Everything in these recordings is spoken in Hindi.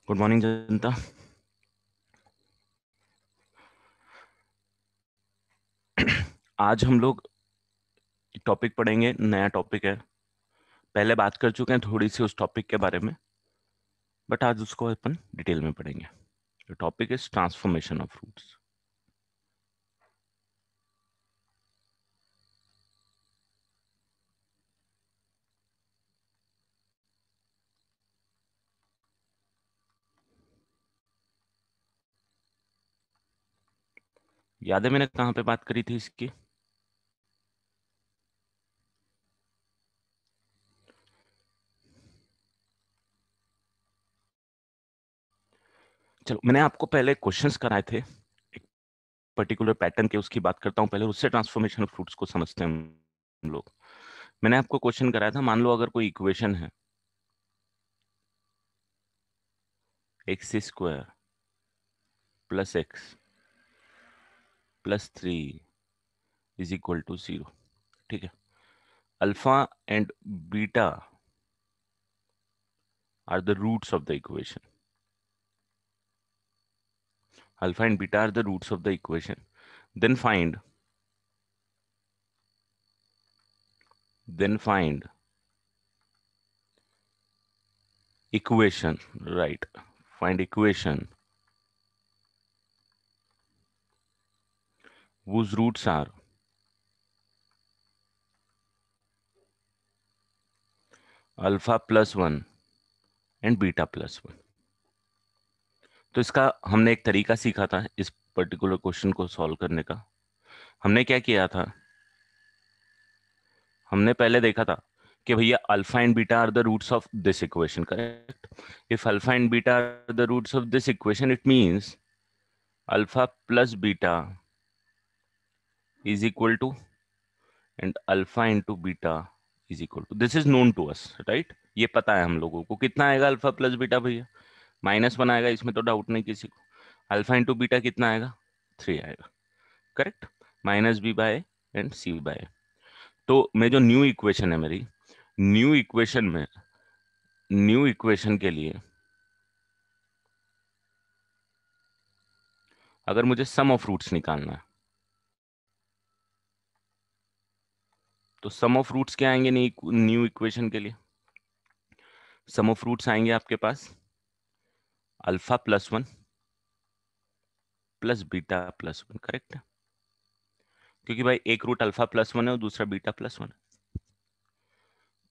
गुड मॉर्निंग जनता। आज हम लोग टॉपिक पढ़ेंगे, नया टॉपिक है। पहले बात कर चुके हैं थोड़ी सी उस टॉपिक के बारे में, बट आज उसको अपन डिटेल में पढ़ेंगे। The topic is transformation of fruits. याद है मैंने कहाँ पे बात करी थी इसकी? चलो, मैंने आपको पहले क्वेश्चंस कराए थे एक पर्टिकुलर पैटर्न के, उसकी बात करता हूँ पहले, उससे ट्रांसफॉर्मेशन ऑफ फ्रूट्स को समझते हैं हम लोग। मैंने आपको क्वेश्चन कराया था, मान लो अगर कोई इक्वेशन है x square plus x plus 3 is equal to 0। ठीक है। Alpha and beta are the roots of the equation. Alpha and beta are the roots of the equation. Then find equation, right? Find equation whose roots are alpha plus 1 and beta plus 1. तो इसका हमने एक तरीका सीखा था इस पर्टिकुलर क्वेश्चन को सॉल्व करने का। हमने क्या किया था? हमने पहले देखा था कि भैया alpha and beta are the roots of this equation, correct? If alpha and beta are the roots of this equation, it means alpha plus beta is equal to and alpha into beta is equal to, this is known to us, right? ये पता है हम लोगों को। कितना आएगा अल्फा प्लस बीटा भैया? -1 आएगा, इसमें तो डाउट नहीं किसी को। अल्फा इंटू बीटा कितना आएगा? 3 आएगा, correct? Minus b by and c by. तो मैं जो न्यू इक्वेशन है मेरी, न्यू इक्वेशन में, न्यू इक्वेशन के लिए अगर मुझे सम ऑफ रूट्स निकालना है, तो सम ऑफ रूट्स क्या आएंगे न्यू इक्वेशन के लिए? सम ऑफ रूट्स आएंगे आपके पास alpha plus 1 plus beta plus 1, correct? क्योंकि भाई एक रूट अल्फा प्लस 1 है और दूसरा बीटा प्लस 1 है।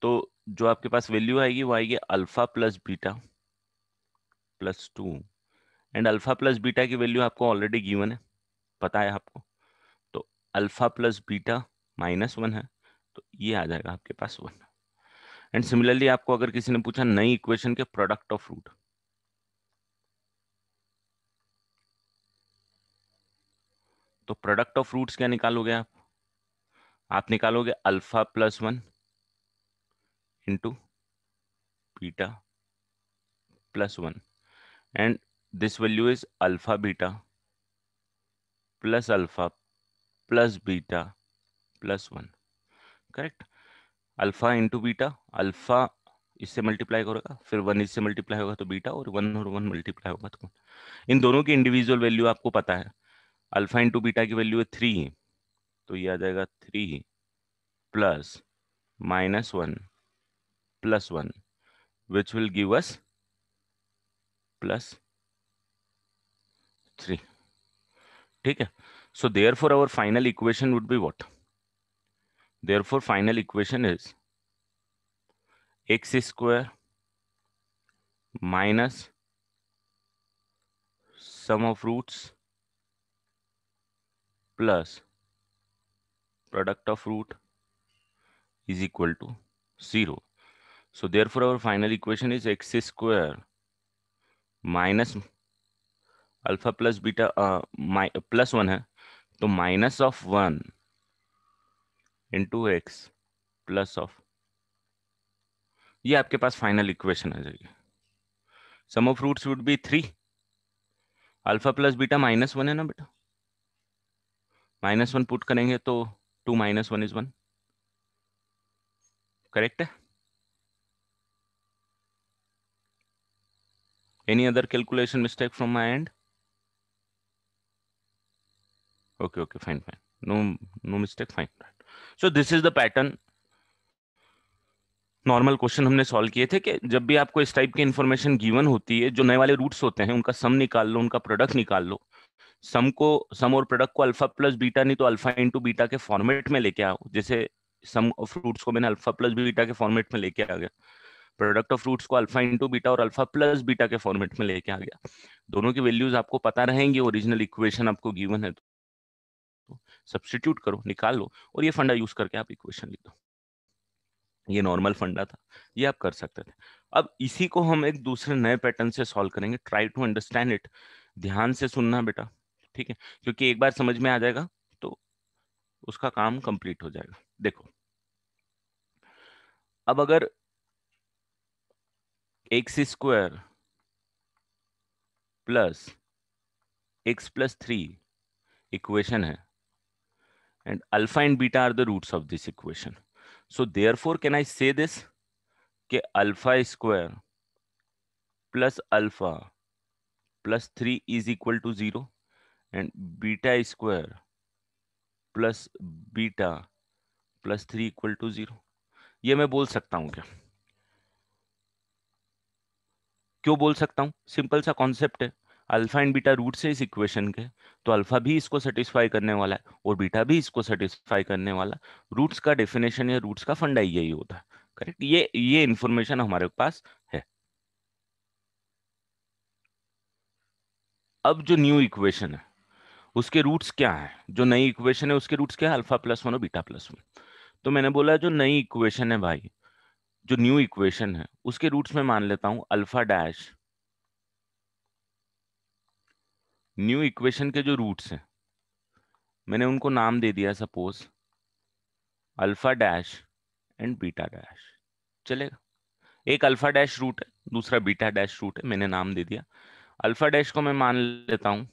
तो जो आपके पास वैल्यू आएगी वो आएगी alpha plus beta plus 2। And alpha plus beta की वैल्यू आपको ऑलरेडी गिवन है, पता है आपको। तो अल्फा प्लस बीटा -1 है, तो ये आ जाएगा आपके पास 1। एंड सिमिलरली आपको अगर किसी ने पूछा नई इक्वेशन के प्रोडक्ट ऑफ रूट, तो प्रोडक्ट ऑफ रूट्स क्या निकालोगे आप निकालोगे alpha plus 1 into beta plus 1। And this value is alpha beta plus alpha plus beta plus 1, correct? Alpha into beta, alpha इससे मल्टीप्लाई करेगा, फिर 1 इससे मल्टीप्लाई होगा तो बीटा, और 1 और 1 मल्टीप्लाई होगा तो 1। इन दोनों की इंडिविजुअल वैल्यू आपको पता है। अल्फा इंटू बीटा की वैल्यू है 3, तो ये आ जाएगा 3 plus -1 plus 1, which will give us plus 3। ठीक है। So therefore our final equation would be what? Therefore final equation is x square minus sum of roots plus product of root is equal to 0. So therefore our final equation is x square minus alpha plus beta plus 1 है, तो -1 इंटू एक्स प्लस ऑफ, ये आपके पास फाइनल इक्वेशन आ जाएगी। Sum of roots would be 3, alpha plus beta -1 है ना बेटा, -1 पुट करेंगे तो 2 - 1 इज 1, करेक्ट है? Any other calculation mistake from my end? Okay, fine. No mistake, fine. So this is the pattern. Normal question हमने सॉल्व किए थे कि जब भी आपको इस टाइप की इंफॉर्मेशन गिवन होती है, जो नए वाले रूट्स होते हैं उनका सम निकाल लो, उनका प्रोडक्ट निकाल लो। सम और प्रोडक्ट को अल्फा प्लस बीटा नहीं तो अल्फा इंटू बीटा के फॉर्मेट में लेके आओ। जैसे सम ऑफ रूट्स को मैंने अल्फा प्लस बीटा के फॉर्मेट में लेके आ गया, प्रोडक्ट ऑफ रूट्स को अल्फा इंटू बीटा और अल्फा प्लस बीटा के फॉर्मेट में लेके आ गया। दोनों की वैल्यूज आपको पता रहेंगी, ओरिजिनल इक्वेशन आपको गिवन है तो सब्स्टिट्यूट करो, निकाल लो, और ये फंडा यूज करके आप इक्वेशन लिख दो। ये नॉर्मल फंडा था, ये आप कर सकते थे। अब इसी को हम एक दूसरे नए पैटर्न से सॉल्व करेंगे। ट्राई टू अंडरस्टैंड इट, ध्यान से सुनना बेटा, ठीक है? क्योंकि एक बार समझ में आ जाएगा तो उसका काम कंप्लीट हो जाएगा। देखो, अब अगर x square plus x plus 3 equation है, and alpha and beta are the roots of this equation. So therefore can I say this कि alpha square plus alpha plus 3 is equal to 0 and beta square plus beta plus 3 equal to 0? ये मैं बोल सकता हूं क्या? क्यों बोल सकता हूं? सिंपल सा कॉन्सेप्ट है, अल्फा एंड बीटा रूट से इस इक्वेशन के, तो अल्फा भी इसको सेटिस्फाई करने वाला है और बीटा भी इसको सेटिस्फाई करने वाला। रूट्स का डेफिनेशन या रूट्स का फंडा यही होता है, करेक्ट? ये इंफॉर्मेशन हमारे पास है। अब जो न्यू इक्वेशन है उसके रूट्स क्या है? जो नई इक्वेशन है उसके रूट्स क्या है? अल्फा प्लस 1 और बीटा प्लस 1। तो मैंने बोला जो नई इक्वेशन है भाई, जो न्यू इक्वेशन है उसके रूट्स में मान लेता हूं अल्फा डैश। न्यू इक्वेशन के जो रूट्स हैं मैंने उनको नाम दे दिया, suppose alpha dash and beta dash. चलेगा? एक अल्फा डैश रूट है, दूसरा बीटा डैश रूट है, मैंने नाम दे दिया। अल्फा डैश को मैं मान लेता हूं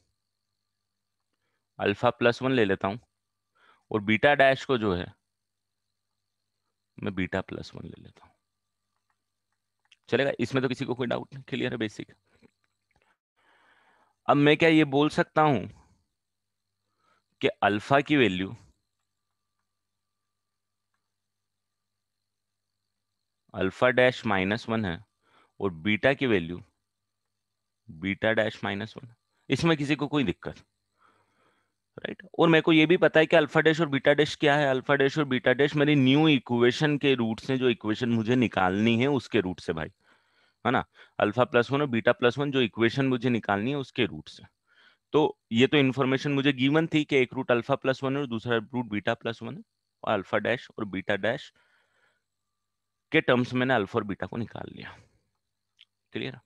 अल्फा प्लस 1 ले लेता हूं, और बीटा डैश को जो है मैं बीटा प्लस 1 ले लेता हूं। चलेगा? इसमें तो किसी को कोई डाउट नहीं? क्लियर है? बेसिक। अब मैं क्या ये बोल सकता हूं कि अल्फा की वैल्यू अल्फा डैश -1 है और बीटा की वैल्यू बीटा डैश -1? इसमें किसी को कोई दिक्कत? राइट? और मेरे को ये भी पता है कि अल्फा डैश और बीटा डैश क्या है। अल्फा डैश और बीटा डैश मेरी न्यू इक्वेशन के रूट्स हैं, जो इक्वेशन मुझे निकालनी है उसके रूट से भाई, है ना? अल्फा प्लस 1 और बीटा प्लस 1 जो इक्वेशन मुझे निकालनी है उसके रूट से। तो ये तो इन्फॉर्मेशन मुझे गिवन थी कि एक रूट अल्फा प्लस 1 है और दूसरा रूट बीटा प्लस 1 है, और अल्फा डैश और बीटा डैश के टर्म्स में मैंने अल्फा और बीटा को निकाल लिया। क्लियर?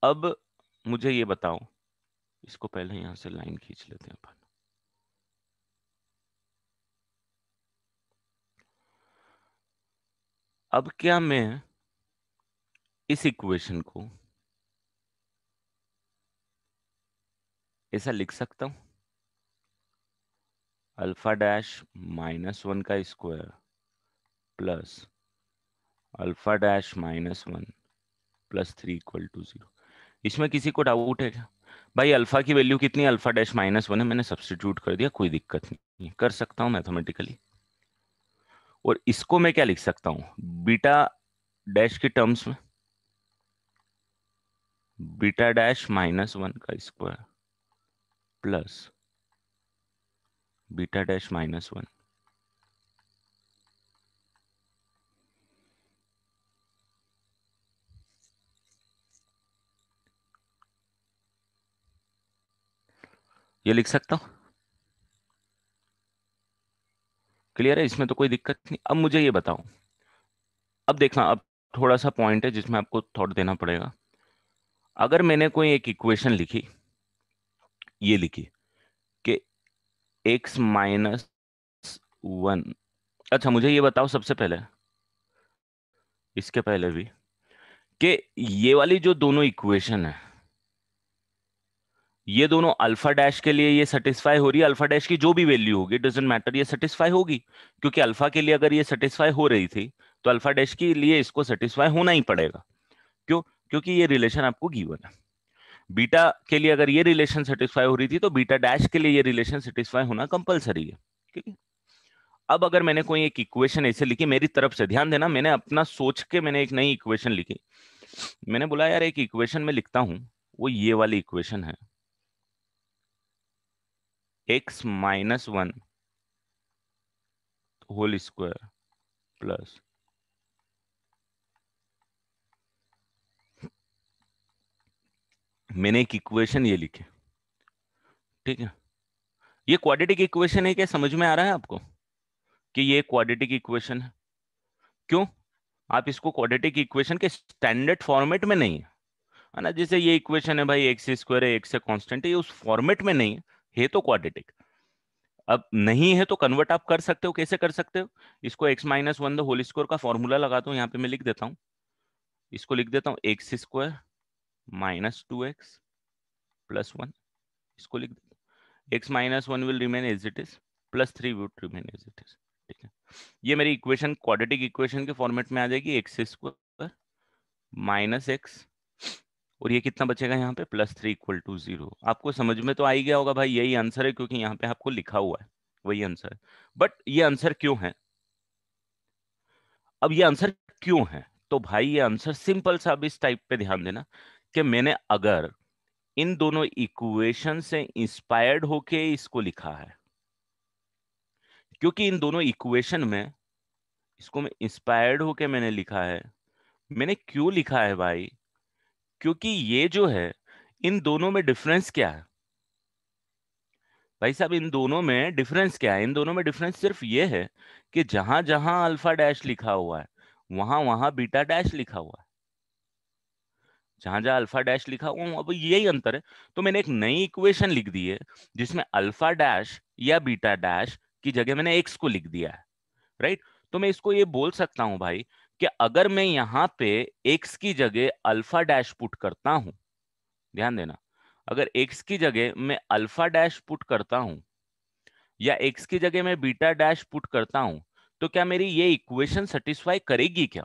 अब मुझे ये बताओ, इसको पहले यहां से लाइन खींच लेते हैं अपन। अब क्या मैं इस इक्वेशन को ऐसा लिख सकता हूं, अल्फा डैश -1 का square plus alpha dash -1 plus 3 equal to 0? इसमें किसी को डाउट है क्या? भाई अल्फा की वैल्यू कितनी? अल्फा डैश -1 है, मैंने सब्स्टिट्यूट कर दिया, कोई दिक्कत नहीं, कर सकता हूं मैथमेटिकली। और इसको मैं क्या लिख सकता हूं? बीटा डैश के टर्म्स में बीटा डैश -1 का स्क्वायर प्लस बीटा डैश -1। ये लिख सकता हूं? क्लियर है? इसमें तो कोई दिक्कत नहीं। अब मुझे ये बताओ, अब देखना, अब थोड़ा सा पॉइंट है जिसमें आपको थॉट देना पड़ेगा। अगर मैंने कोई एक इक्वेशन लिखी, ये लिखी कि x -1, अच्छा मुझे ये बताओ सबसे पहले, इसके पहले भी, कि ये वाली जो दोनों इक्वेशन है, ये दोनों अल्फा डैश के लिए ये सेटिस्फाई हो रही है? अल्फा डैश की जो भी वैल्यू होगी, डजेंट मैटर, ये सेटिस्फाई होगी, क्योंकि अल्फा के लिए अगर ये सेटिस्फाई हो रही थी तो अल्फा डैश के लिए इसको सेटिस्फाई होना ही पड़ेगा। क्यों? क्योंकि ये रिलेशन आपको गिवन है। बीटा के लिए अगर ये रिलेशन सेटिस्फाई हो रही थी तो बीटा डैश के लिए ये रिलेशन सेटिस्फाई होना कंपलसरी है। ठीक है। अब अगर मैंने कोई एक इक्वेशन ऐसे लिखी मेरी तरफ से, ध्यान देना मैंने अपना सोच के मैंने एक नई इक्वेशन लिखी। मैंने बोला यार एक इक्वेशन में लिखता हूं, वो ये वाली इक्वेशन है, x-1 होल स्क्वायर प्लस, मैंने एक इक्वेशन ये लिखी। ठीक है। ये क्वाड्रेटिक इक्वेशन है, क्या समझ में आ रहा है आपको कि ये क्वाड्रेटिक इक्वेशन है? क्यों? आप इसको क्वाड्रेटिक इक्वेशन के स्टैंडर्ड फॉर्मेट में नहीं है ना, जैसे ये इक्वेशन है भाई एक्स स्क्वायर है, एक्स से कांस्टेंट है, ये उस फॉर्मेट में नहीं है तो क्वाड्रेटिक। अब नहीं है तो कन्वर्ट आप कर सकते हो, कैसे कर सकते हो? इसको x-1 द होल स्क्वायर का फॉर्मूला लगाता हूँ, यहाँ पे मैं लिख देता हूँ, इसको लिख देता हूँ x square minus 2x plus 1, इसको लिख देता हूँ x-1 will remain as it is, +3 would remain as it is. ठीक है। ये मेरी इक्वेशन क्वाड्रेटिक इक्वेशन के फॉर्मेट में आ जाएगी, एक्स स्क्वायर माइनस एक्स, और ये कितना बचेगा यहाँ पे +3 इक्वल टू 0। आपको समझ में तो आ ही गया होगा भाई, यही आंसर है क्योंकि यहाँ पे आपको लिखा हुआ है वही आंसर है। बट ये आंसर क्यों है? अब ये आंसर क्यों है? तो भाई ये आंसर सिंपल सा, अब इस टाइप पे ध्यान देना कि मैंने अगर इन दोनों इक्वेशन से इंस्पायर्ड होके इसको लिखा है, क्योंकि इन दोनों इक्वेशन में इसको मैं इंस्पायर्ड होके मैंने लिखा है। मैंने क्यों लिखा है भाई? क्योंकि ये जो है, इन दोनों में डिफरेंस क्या है भाई साहब? इन दोनों में डिफरेंस क्या है? इन दोनों में डिफरेंस सिर्फ ये है कि जहां जहां अल्फा डैश लिखा हुआ है वहां वहां बीटा डैश लिखा हुआ है। जहां जहां अल्फा डैश लिखा हुआ है अब यही अंतर है। तो मैंने एक नई इक्वेशन लिख दी है जिसमें अल्फा डैश या बीटा डैश की जगह मैंने एक्स को लिख दिया है। राइट। तो मैं इसको ये बोल सकता हूं भाई कि अगर मैं यहां पे एक्स की जगह अल्फा डैश पुट करता हूं, ध्यान देना, अगर एक्स की जगह मैं अल्फा डैश पुट करता हूं या एक्स की जगह मैं बीटा डैश पुट करता हूं, तो क्या मेरी ये इक्वेशन सेटिस्फाई करेगी क्या?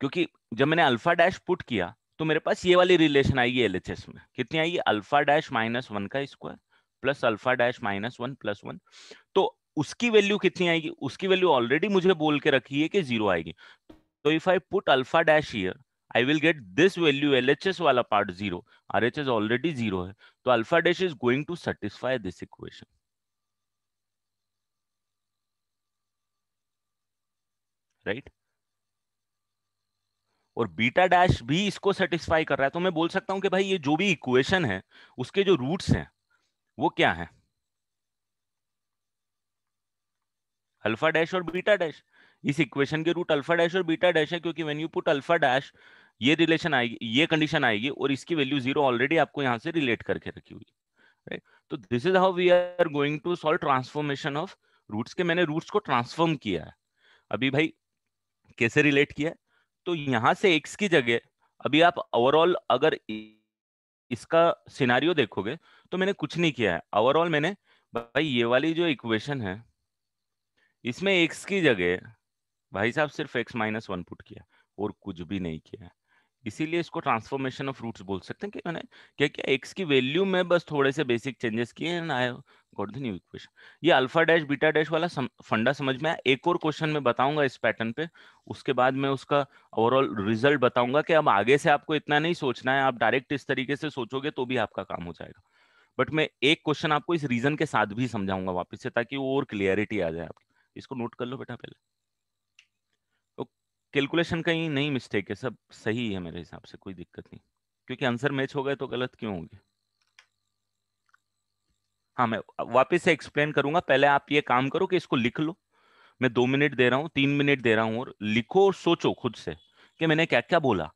क्योंकि जब मैंने अल्फा डैश पुट किया तो मेरे पास ये वाली रिलेशन आएगी एलएचएस में, कितनी आएगी? अल्फा डैश -1 का square plus alpha dash -1 plus 1। तो उसकी वैल्यू कितनी आएगी? उसकी वैल्यू ऑलरेडी मुझे बोल के रखी है कि 0 आएगी। तो if I put alpha dash here I will get this value, LHS वाला पार्ट 0, आरएचएस ऑलरेडी 0 है, तो alpha dash is going to satisfy this equation. Right. और बीटा डैश भी इसको सेटिस्फाई कर रहा है, तो मैं बोल सकता हूं कि भाई ये जो भी इक्वेशन है उसके जो रूट्स हैं वो क्या है? अल्फा डैश और बीटा डैश। इस इक्वेशन के रूट अल्फा डैश और बीटा डैश है, क्योंकि when you put alpha dash ये रिलेशन आएगी, ये कंडीशन आएगी और इसकी वैल्यू 0 ऑलरेडी आपको यहां से रिलेट करके रखी हुई है। राइट। तो this is how we are going to solve transformation of roots, के मैंने रूट्स को ट्रांसफॉर्म किया है। अभी भाई कैसे रिलेट किया है? तो यहां से एक्स की जगह, अभी आप ओवरऑल अगर इसका सिनारियो देखोगे तो मैंने कुछ नहीं किया है ओवरऑल। मैंने भाई ये वाली जो इक्वेशन है इसमें एक्स की जगह भाई साहब सिर्फ x-1 पुट किया और कुछ भी नहीं किया। इसीलिए इसको ट्रांसफॉर्मेशन ऑफ रूट्स बोल सकते हैं कि मैंने क्या किया, एक्स की वैल्यू में बस थोड़े से बेसिक चेंजेस किए and I got the new equation. ये अल्फा डैश बीटा डैश वाला फंडा समझ में आया? एक और क्वेश्चन में बताऊंगा इस पैटर्न पे, उसके बाद मैं उसका ओवरऑल रिजल्ट बताऊंगा कि अब आगे से आपको इतना नहीं सोचना है, आप डायरेक्ट इस तरीके से सोचोगे तो भी आपका काम हो जाएगा। बट मैं एक क्वेश्चन आपको इस रीजन के साथ भी समझाऊंगा वापस से, ताकि वो और क्लियरिटी आ जाए आपकी। इसको नोट कर लो बेटा पहले। तो कैलकुलेशन कहीं नहीं मिस्टेक है, सब सही है मेरे हिसाब से, कोई दिक्कत नहीं, क्योंकि आंसर मैच हो गए तो गलत क्यों होगी। हाँ, मैं वापस से एक्सप्लेन करूंगा, पहले आप ये काम करो कि इसको लिख लो। मैं 2 मिनट दे रहा हूँ, 3 मिनट दे रहा हूँ, और लिखो और सोचो खुद से कि मैंने क्या क्या बोला।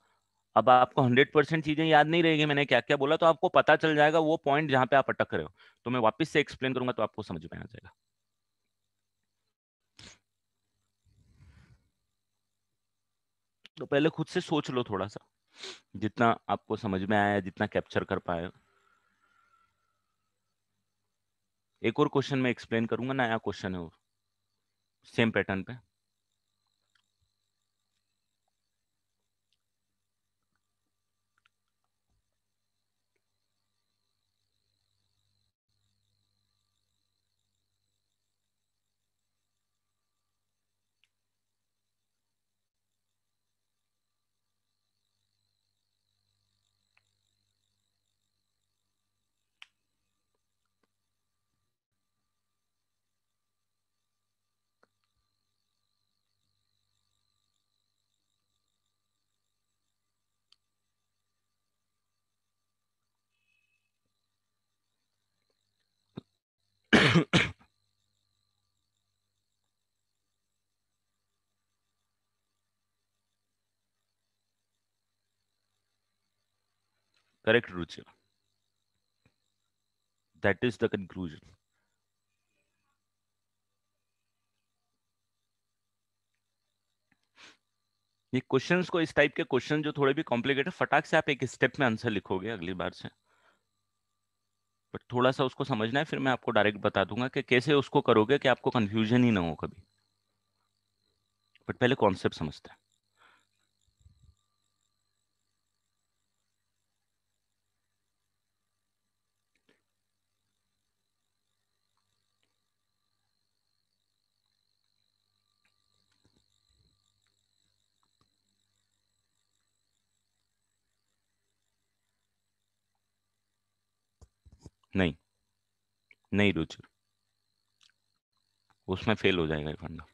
अब आपको 100% चीजें याद नहीं रहेगी मैंने क्या क्या बोला, तो आपको पता चल जाएगा वो पॉइंट जहां पे आप अटक रहे हो। तो मैं वापस से एक्सप्लेन करूंगा तो आपको समझ में आ जाएगा। तो पहले खुद से सोच लो थोड़ा सा, जितना आपको समझ में आया, जितना कैप्चर कर पाए। एक और क्वेश्चन में एक्सप्लेन करूंगा, नया क्वेश्चन है वो, सेम पैटर्न पे। Correct Ruchi, that is the conclusion. ये क्वेश्चंस को, इस टाइप के क्वेश्चन जो थोड़े भी कॉम्प्लिकेटेड, फटाक से आप एक स्टेप में आंसर लिखोगे अगली बार से। बट थोड़ा सा उसको समझना है, फिर मैं आपको डायरेक्ट बता दूंगा कि कैसे उसको करोगे कि आपको कंफ्यूजन ही ना हो कभी। बट पहले कॉन्सेप्ट समझते हैं। नहीं, नहीं रुचि, उसमें फेल हो जाएगा ये फंडा।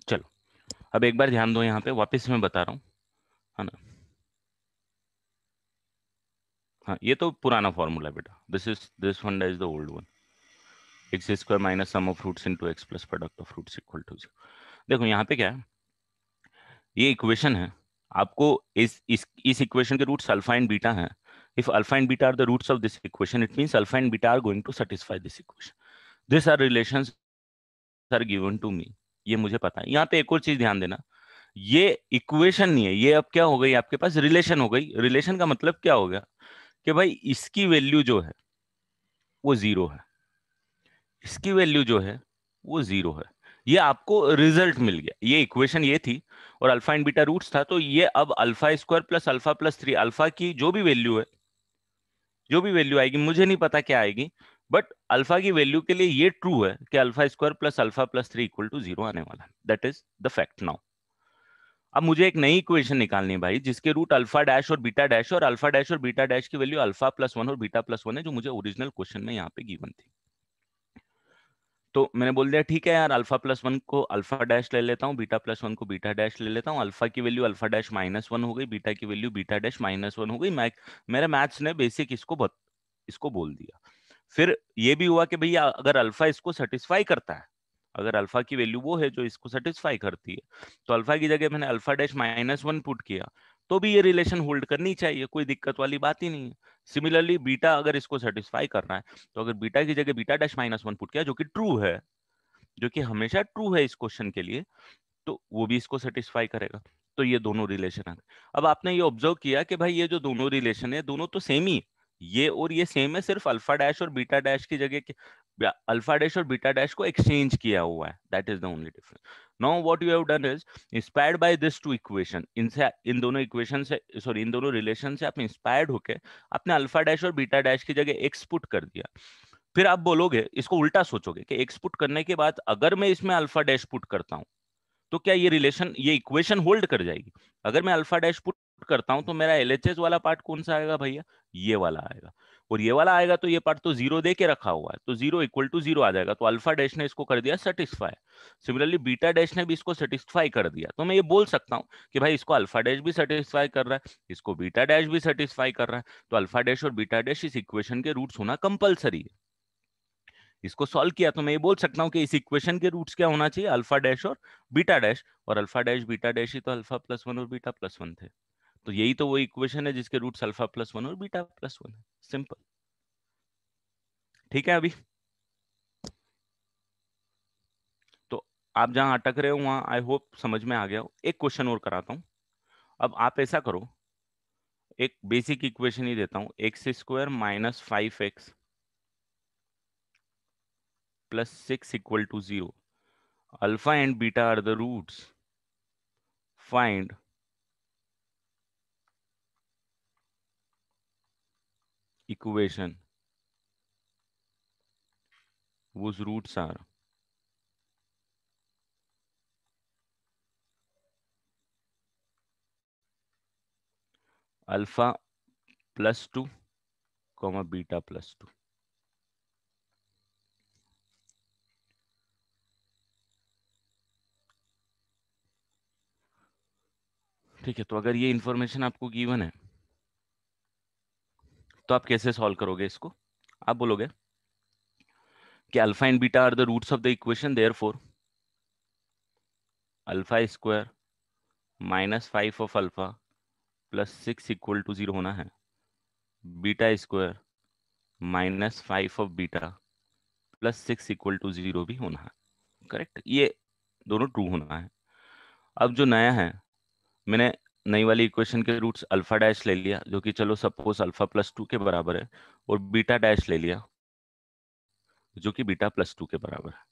चलो, अब एक बार ध्यान दो, यहाँ पे वापस मैं बता रहा हूँ, है ना। हाँ, ये तो पुराना फॉर्मूला है बेटा, this funda is the old one. X square minus sum of roots into x plus product of roots equal to 0। देखो यहाँ पे क्या है, ये इक्वेशन है। आपको इस इक्वेशन के रूट्स अल्फा एंड बीटा हैं। If alpha and beta are the roots of this equation, it means alpha and beta are going to satisfy this equation. This are relations are given to me. ये मुझे पता है। यहाँ पे एक और चीज ध्यान देना, ये इक्वेशन नहीं है, ये अब क्या हो गई आपके पास, रिलेशन हो गई। रिलेशन का मतलब क्या हो गया कि भाई इसकी वैल्यू जो है वो जीरो है, इसकी वैल्यू जो है वो जीरो है। ये आपको रिजल्ट मिल गया। ये इक्वेशन ये थी, और अल्फा एंड बीटा रूट्स था, तो ये अब alpha square plus alpha plus three, alpha की जो भी वैल्यू है, जो भी वैल्यू आएगी, मुझे नहीं पता क्या आएगी, बट अल्फा की वैल्यू के लिए ये ट्रू है कि alpha square plus alpha plus three equal to zero आने वाला है। That is the fact now. अब मुझे एक नई इक्वेशन निकालनी है भाई, जिसके रूट अल्फा डैश और बीटा डैश, और अल्फा डैश और बीटा डैश की वैल्यू अल्फा प्लस वन और बीटा प्लस वन है, जो मुझे ओरिजिनल क्वेश्चन में यहाँ पे गिवन थी। तो मैंने बोल दिया ठीक है यार, अल्फा प्लस वन को अल्फा डैश ले लेता हूँ, बीटा प्लस वन को बीटा डैश ले लेता हूँ। अल्फा की value alpha dash minus one हो गई, बीटा की value beta dash minus one हो गई। मेरे मैथ्स ने बेसिक इसको बोल दिया। फिर ये भी हुआ कि भैया अगर अल्फा इसको सेटिस्फाई करता है, अगर अल्फा की वैल्यू वो है जो इसको सेटिस्फाई करती है, तो अल्फा की जगह मैंने alpha dash minus one put किया, तो भी ये रिलेशन होल्ड करनी चाहिए, कोई दिक्कत वाली बात ही नहीं है। सिमिलरली बीटा अगर इसको सेटिस्फाई करना है, तो अगर बीटा की जगह beta dash minus one put किया, जो कि ट्रू है, जो कि हमेशा ट्रू है इस क्वेश्चन के लिए, तो वो भी इसको सेटिस्फाई करेगा। तो ये दोनों रिलेशन है। अब आपने ये ऑब्जर्व किया कि भाई ये जो दोनों रिलेशन है, दोनों तो सेम ही, ये और ये सेम है, सिर्फ अल्फा डैश और बीटा डैश की जगह अल्फा डैश और बीटा डैश को एक्सचेंज किया हुआ है। That is the only difference. Now what you have done is, inspired by this two equation, इनसे, इन दोनों इक्वेशन से, सॉरी, इन दोनों रिलेशन से आप इंस्पायर्ड होके आपने अल्फा डैश और बीटा डैश की जगह एक्स पुट कर दिया। फिर आप बोलोगे, इसको उल्टा सोचोगे कि एक्स पुट करने के बाद अगर मैं इसमें अल्फा डैश पुट करता हूं, तो क्या ये रिलेशन, ये इक्वेशन होल्ड कर जाएगी? अगर मैं अल्फा डैश पुट करता हूं, तो मेरा एलएचएस वाला पार्ट कौन सा आएगा भैया? ये वाला आएगा। और ये वाला आएगा, तो ये पार्ट तो जीरो दे के रखा हुआ है, तो जीरो इक्वल टू जीरो आ जाएगा। तो अल्फा डैश ने इसको कर दिया सेटिस्फाई। सिमिलरली बीटा डैश ने भी इसको सेटिस्फाई कर दिया। तो मैं ये बोल सकता हूं कि भाई इसको अल्फा डैश भी सेटिस्फाई कर रहा है, इसको बीटा डैश भी सेटिस्फाई कर रहा है, तो अल्फा डैश और बीटा डैश इस इक्वेशन के रूट्स होना कंपलसरी है। इसको सॉल्व किया तो मैं ये बोल सकता हूँ कि इस इक्वेशन के रूट्स क्या होना चाहिए, अल्फा डैश और बीटा डैश। और अल्फा डैश बीटा डैश ही तो अल्फा प्लस वन और बीटा प्लस वन थे। तो यही तो वो इक्वेशन है जिसके रूट्स अल्फा प्लस वन और बीटा प्लस वन है। सिंपल। ठीक है अभी? तो आप जहां अटक रहे हो वहां आई होप समझ में आ गया हो। एक क्वेश्चन और कराता हूं। अब आप ऐसा करो, एक बेसिक इक्वेशन ही देता हूं, x square minus five x plus six equal to zero, alpha and beta are the roots, find equation whose roots are, alpha plus 2 comma beta plus 2। ठीक है, तो अगर ये इंफॉर्मेशन आपको गिवन है तो आप कैसे सॉल्व करोगे इसको? आप बोलोगे कि alpha and beta are the roots of the equation, therefore alpha square minus 5 of alpha plus 6 equal to 0 होना है, beta square minus 5 of beta plus 6 equal to 0 भी होना है। करेक्ट, ये दोनों ट्रू होना है। अब जो नया है, मैंने नई वाली इक्वेशन के रूट्स अल्फा डैश ले लिया, जो कि चलो सपोज अल्फा प्लस 2 के बराबर है, और बीटा डैश ले लिया जो कि बीटा प्लस 2 के बराबर है।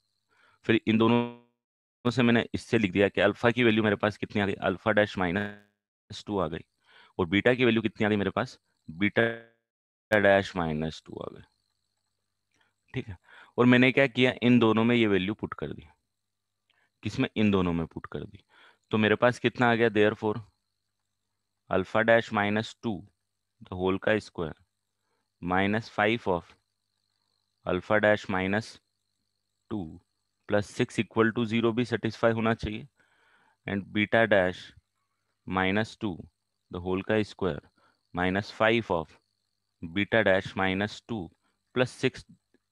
फिर इन दोनों से मैंने इससे लिख दिया कि अल्फा की वैल्यू मेरे पास कितनी आ गई, अल्फा डैश माइनस 2 आ गई, और बीटा की वैल्यू कितनी आ गई मेरे पास, बीटा डैश माइनस 2 आ गई। ठीक है, और मैंने क्या किया, इन दोनों में ये वैल्यू पुट कर दी। किसमें? इन दोनों में पुट कर दी। तो मेरे पास कितना आ गया, therefore alpha dash minus 2 the whole का square minus 5 of alpha dash minus 2 plus 6 equal to 0 भी सेटिस्फाई होना चाहिए, and beta dash minus 2 the whole का square minus 5 of beta dash minus 2 plus 6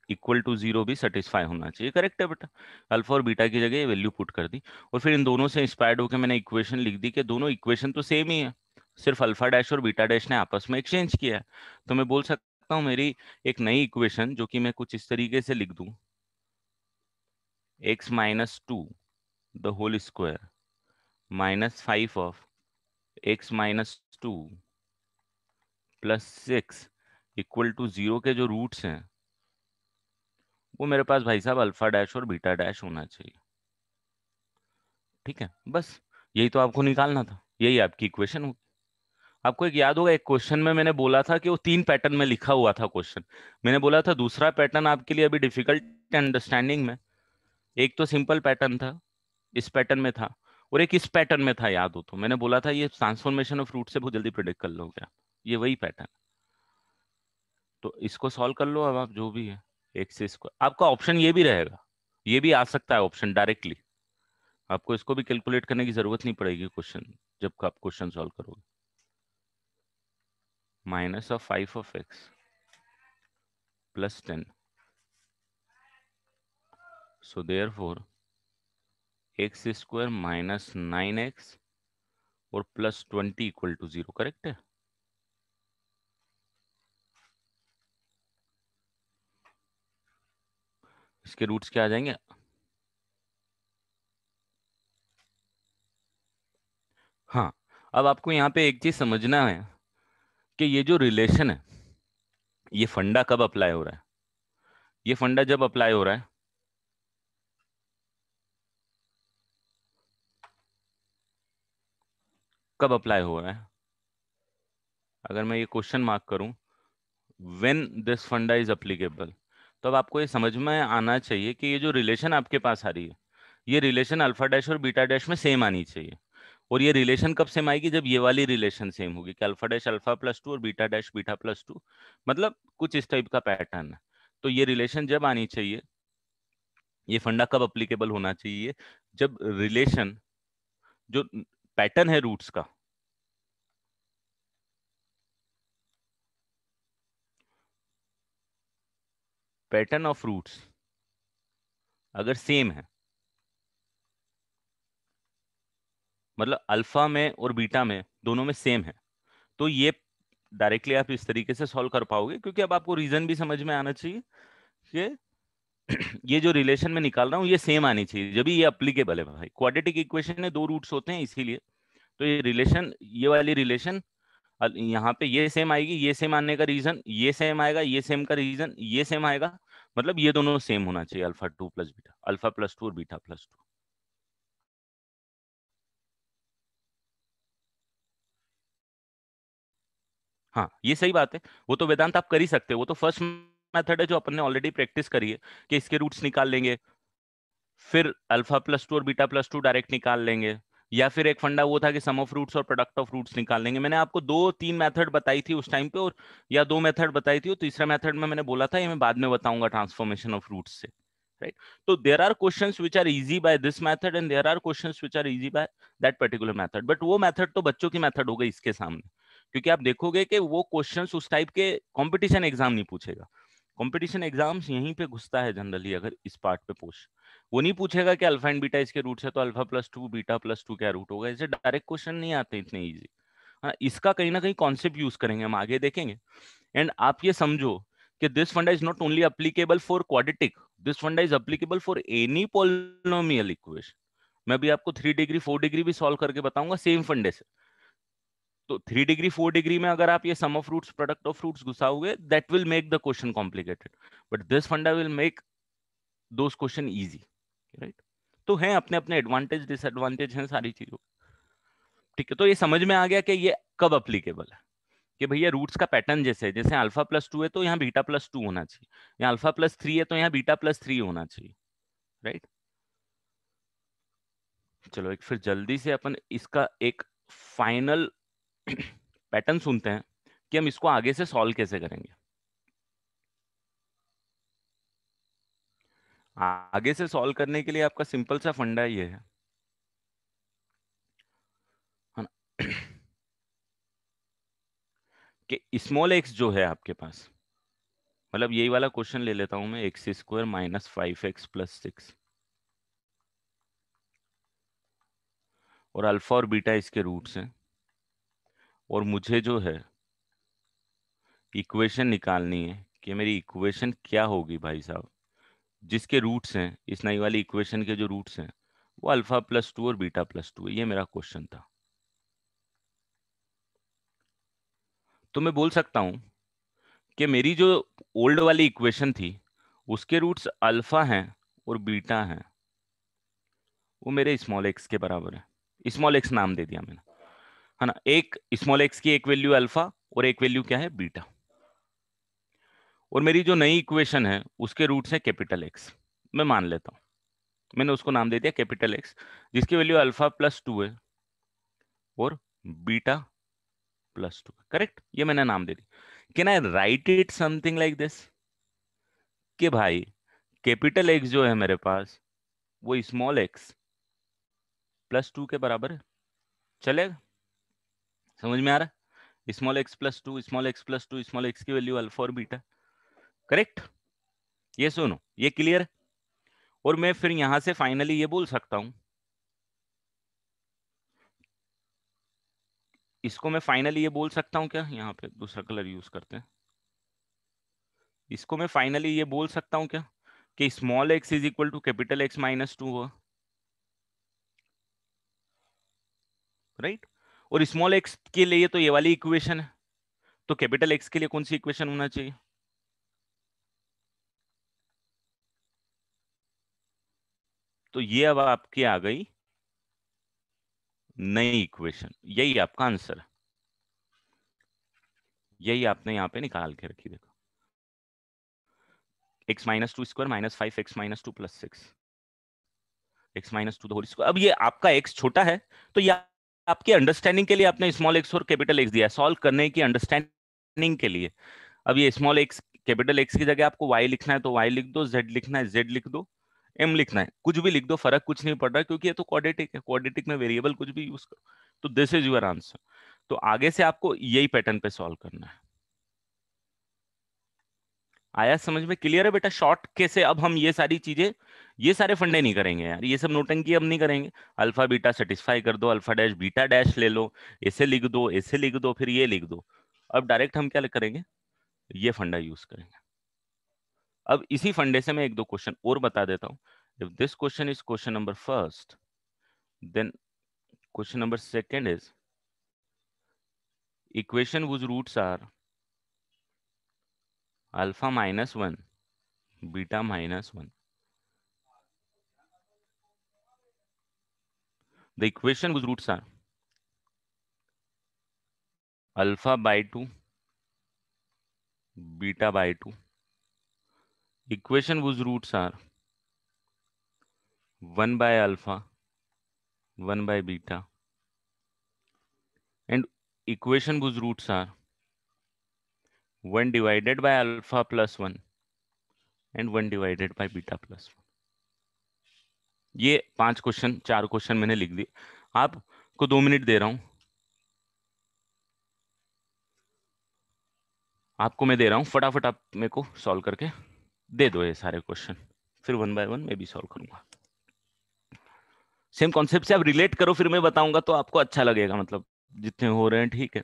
equal to 0 भी सेटिस्फाई होना चाहिए। करेक्ट है बेटा, अल्फा और बीटा की जगह ये वैल्यू पुट कर दी, और फिर इन दोनों से इंस्पायर्ड होकर मैंने इक्वेशन लिख दी कि दोनों इक्वेशन तो सेम ही है, सिर्फ अल्फा डैश और बीटा डैश ने आपस में एक्सचेंज किया है। तो मैं बोल सकता हूँ मेरी एक नई इक्वेशन, जो कि मैं कुछ इस तरीके से लिख दूं, x minus 2 the whole square minus 5 of x minus 2 plus 6 equal to 0 के जो रूट्स हैं वो मेरे पास भाई साहब अल्फा डैश और बीटा डैश होना चाहिए। ठीक है, बस यही तो आपको निकालना था, यही आपकी इक्वेशन होगी। आपको एक याद होगा, एक क्वेश्चन में मैंने बोला था कि वो 3 पैटर्न में लिखा हुआ था क्वेश्चन। मैंने बोला था दूसरा पैटर्न आपके लिए अभी डिफिकल्ट अंडरस्टैंडिंग में, एक तो सिंपल पैटर्न था, इस पैटर्न में था, और एक इस पैटर्न में था, याद हो तो मैंने बोला था ये ट्रांसफॉर्मेशन ऑफ रूट से बहुत जल्दी प्रिडिक्ट कर लोगे आप, ये वही पैटर्न। तो इसको सॉल्व कर लो अब आप, जो भी है एक्स स्क्वायर, आपका ऑप्शन ये भी रहेगा, ये भी आ सकता है ऑप्शन डायरेक्टली, आपको इसको भी कैलकुलेट करने की जरूरत नहीं पड़ेगी क्वेश्चन, जब आप क्वेश्चन सॉल्व करोगे। Minus of 5 of x plus 10, so therefore x square minus 9x और प्लस 20 इक्वल टू 0। करेक्ट है? इसके रूट्स क्या आ जाएंगे? हाँ, अब आपको यहाँ पे एक चीज समझना है कि ये जो रिलेशन है, ये फंडा कब अप्लाई हो रहा है? ये फंडा जब अप्लाई हो रहा है, कब अप्लाई हो रहा है? अगर मैं ये क्वेश्चन मार्क करूं, when this funda is applicable, तो अब आपको ये समझ में आना चाहिए कि ये जो रिलेशन आपके पास आ रही है, ये रिलेशन अल्फा डैश और बीटा डैश में सेम आनी चाहिए। और ये रिलेशन कब सेम आएगी? जब ये वाली रिलेशन सेम होगी कि अल्फा डैश अल्फा प्लस 2 और बीटा डैश बीटा प्लस 2, मतलब कुछ इस टाइप का पैटर्न है। तो ये रिलेशन जब आनी चाहिए, ये फंडा कब अप्लीकेबल होना चाहिए? जब रिलेशन, जो पैटर्न है रूट्स का, पैटर्न ऑफ रूट्स अगर सेम है, मतलब अल्फा में और बीटा में दोनों में सेम है, तो ये डायरेक्टली आप इस तरीके से सॉल्व कर पाओगे, क्योंकि अब आपको रीजन भी समझ में आना चाहिए कि ये जो रिलेशन में निकाल रहा हूँ ये सेम आनी चाहिए, जब भी ये अप्लीकेबल है भाई। क्वाड्रेटिक इक्वेशन में 2 रूट्स होते हैं इसीलिए, तो ये रिलेशन, ये वाली रिलेशन यहाँ पे ये सेम आएगी, ये सेम आने का रीजन ये सेम आएगा, ये सेम का रीजन ये सेम आएगा, मतलब ये दोनों सेम होना चाहिए, alpha 2 plus beta, alpha plus 2 और बीटा प्लस 2। हाँ, ये सही बात है, वो तो वेदांत आप कर ही सकते हो, वो तो फर्स्ट मेथड है जो अपन ने ऑलरेडी प्रैक्टिस करी है, कि इसके रूट्स निकाल लेंगे, फिर अल्फा प्लस 2 और बीटा प्लस 2 डायरेक्ट निकाल लेंगे, या फिर एक फंडा वो था कि सम ऑफ रूट्स और प्रोडक्ट ऑफ रूट्स निकाल लेंगे। मैंने आपको 2-3 मेथड बताई थी उस टाइम पे, और या 2 मेथड बताई थी, और तीसरा मेथड में मैंने बोला था ये मैं बाद में बताऊंगा ट्रांसफॉर्मेशन ऑफ रूट्स से, राइट। तो there are questions which are easy by this method and there are questions which are easy by that particular method, but वो मेथड तो बच्चों की मेथड हो गई इसके सामने, क्योंकि आप देखोगे कि वो क्वेश्चंस उस टाइप के कंपटीशन एग्जाम नहीं पूछेगा। कंपटीशन एग्जाम्स यहीं पे घुसता है जनरली, अगर इस पार्ट पे पूछ, वो नहीं पूछेगा कि अल्फा एंड बीटा इसके रूट्स है तो alpha plus to beta plus to क्या रूट होगा, ऐसे डायरेक्ट क्वेश्चन नहीं आते इतने इजी। हाँ, इसका कहीं ना कहीं कॉन्सेप्ट यूज करेंगे, हम आगे देखेंगे। एंड आप ये समझो कि this funda is not only applicable for quadratic, this funda is applicable for any polynomial equation. मैं भी आपको 3 डिग्री 4 डिग्री भी सॉल्व करके बताऊंगा सेम फंडे से। तो 3 डिग्री 4 डिग्री में अगर आप ये sum of roots product of roots घुसाओगे, that will make the question complicated, but this funda will make those question easy, right. तो हैं अपने अपने एडवांटेज डिसएडवांटेज हैं सारी चीजों। ठीक है, तो ये समझ में आ गया कि ये कब अप्लीकेबल है, कि भैया रूट्स का पैटर्न जैसे जैसे अल्फा प्लस टू है तो यहाँ बीटा प्लस टू होना चाहिए, यहाँ अल्फा प्लस थ्री है तो यहाँ बीटा प्लस थ्री होना चाहिए, राइट। चलो एक फिर जल्दी से अपन इसका एक फाइनल पैटर्न सुनते हैं कि हम इसको आगे से सॉल्व कैसे करेंगे। आगे से सॉल्व करने के लिए आपका सिंपल सा फंडा ये है ना कि स्मॉल एक्स जो है आपके पास, मतलब यही वाला क्वेश्चन ले लेता हूं मैं, एक्स स्क्वायर माइनस 5x+6, और अल्फा और बीटा इसके रूट्स हैं, और मुझे जो है इक्वेशन निकालनी है कि मेरी इक्वेशन क्या होगी भाई साहब, जिसके रूट्स हैं, इस नई वाली इक्वेशन के जो रूट्स हैं वो अल्फा प्लस टू और बीटा प्लस टू है। ये मेरा क्वेश्चन था। तो मैं बोल सकता हूं कि मेरी जो ओल्ड वाली इक्वेशन थी उसके रूट्स अल्फा हैं और बीटा हैं, वो मेरे स्मॉल एक्स के बराबर है। स्मॉल एक्स नाम दे दिया मैंने, है ना। एक स्मॉल एक्स की एक वैल्यू अल्फा और एक वैल्यू क्या है, बीटा। और मेरी जो नई इक्वेशन है उसके रूट्स है कैपिटल एक्स, मैं मान लेता हूं, मैंने उसको नाम दे दिया कैपिटल एक्स, जिसकी वैल्यू अल्फा प्लस टू है और बीटा प्लस टू, करेक्ट। ये मैंने नाम दे दी। Can I write it something like this, कि भाई कैपिटल एक्स जो है मेरे पास वो स्मॉल एक्स प्लस टू के बराबर है, चलेगा? समझ में आ रहा है? Small x plus two, small x plus two, small X की वैल्यू अल्फा और बीटा, करेक्ट। ये सुनो, ये क्लियर है। और मैं फिर यहां से फाइनली ये बोल सकता हूं, इसको मैं फाइनली ये बोल सकता हूं, क्या यहाँ पे दूसरा कलर यूज करते हैं, इसको मैं फाइनली ये बोल सकता हूं क्या कि small x is equal to capital x minus two हुआ, राइट। और स्मॉल एक्स के लिए तो ये वाली इक्वेशन है, तो कैपिटल एक्स के लिए कौन सी इक्वेशन होना चाहिए? तो ये अब आपकी आ गई नई इक्वेशन, यही आपका आंसर है, यही आपने यहाँ पे निकाल के रखी, देखो x minus two square minus 5x-2 + 6, x minus two the whole square. अब ये आपका एक्स छोटा है, तो ये आपके अंडरस्टैंडिंग के लिए आपने स्मॉल एक्स और कैपिटल एक्स दिया है, सॉल्व करने की अंडरस्टैंडिंग के लिए। अब ये स्मॉल एक्स कैपिटल एक्स की जगह आपको वाई लिखना है तो वाई लिख दो, जेड लिखना है जेड लिख दो, एम लिखना है कुछ भी लिख दो, फर्क कुछ नहीं पड़ रहा, क्योंकि ये तो क्वाड्रेटिक है, क्वाड्रेटिक में वेरिएबल कुछ भी यूज करो। तो दिस इज योर आंसर। तो आगे से आपको यही पैटर्न पे सॉल्व करना है। आया समझ में? क्लियर है बेटा? शॉर्ट कैसे अब हम ये सारी चीजें, ये सारे फंडे नहीं करेंगे यार, ये सब नोटंकी अब नहीं करेंगे। अल्फा बीटा सेटिस्फाई कर दो, अल्फा डैश बीटा डैश ले लो, ऐसे लिख दो, ऐसे लिख दो, फिर ये लिख दो। अब डायरेक्ट हम क्या करेंगे, ये फंडा यूज करेंगे। अब इसी फंडे से मैं एक दो क्वेश्चन और बता देता हूं। If this question is question number first, then question number second is equation whose roots are alpha minus 1 beta minus 1, the equation whose roots are alpha by 2 beta by 2, equation whose roots are 1 by alpha 1 by beta, and equation whose roots are 1 divided by alpha plus 1 and 1 divided by beta plus 1. ये 5 क्वेश्चन, 4 क्वेश्चन मैंने लिख दिए। आपको 2 मिनट दे रहा हूं, आपको मैं दे रहा हूं, फटाफट आप मेरे को सॉल्व करके दे दो ये सारे क्वेश्चन, फिर 1 बाय 1 मैं भी सॉल्व करूंगा। सेम कॉन्सेप्ट से आप रिलेट करो, फिर मैं बताऊंगा तो आपको अच्छा लगेगा, मतलब जितने हो रहे हैं ठीक है।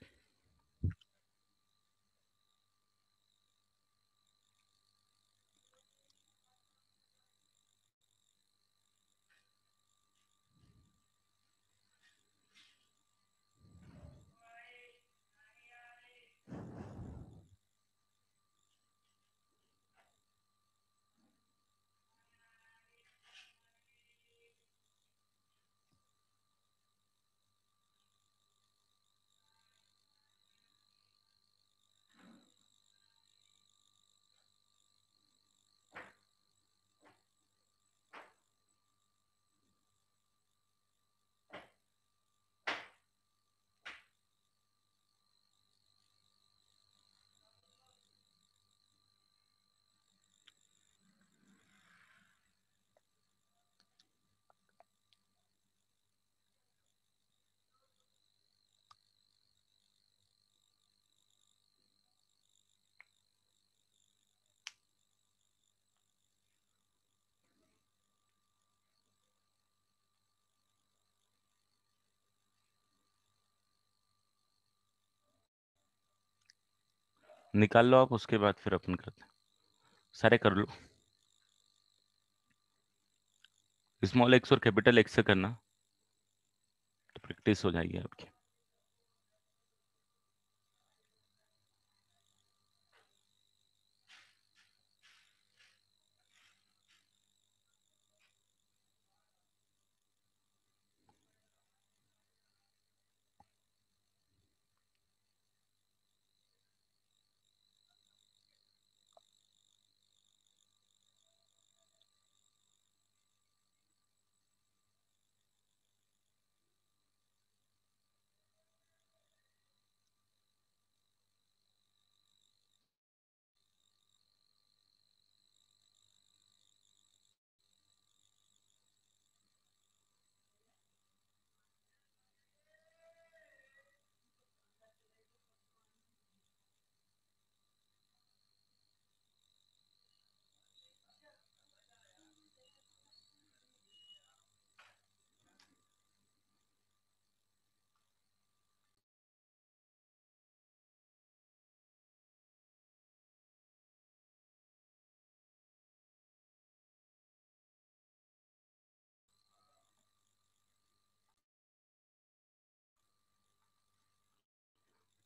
निकाल लो आप, उसके बाद फिर अपन करते हैं। सारे कर लो, स्मॉल एक्स और कैपिटल एक्स से करना तो प्रैक्टिस हो जाएगी आपकी।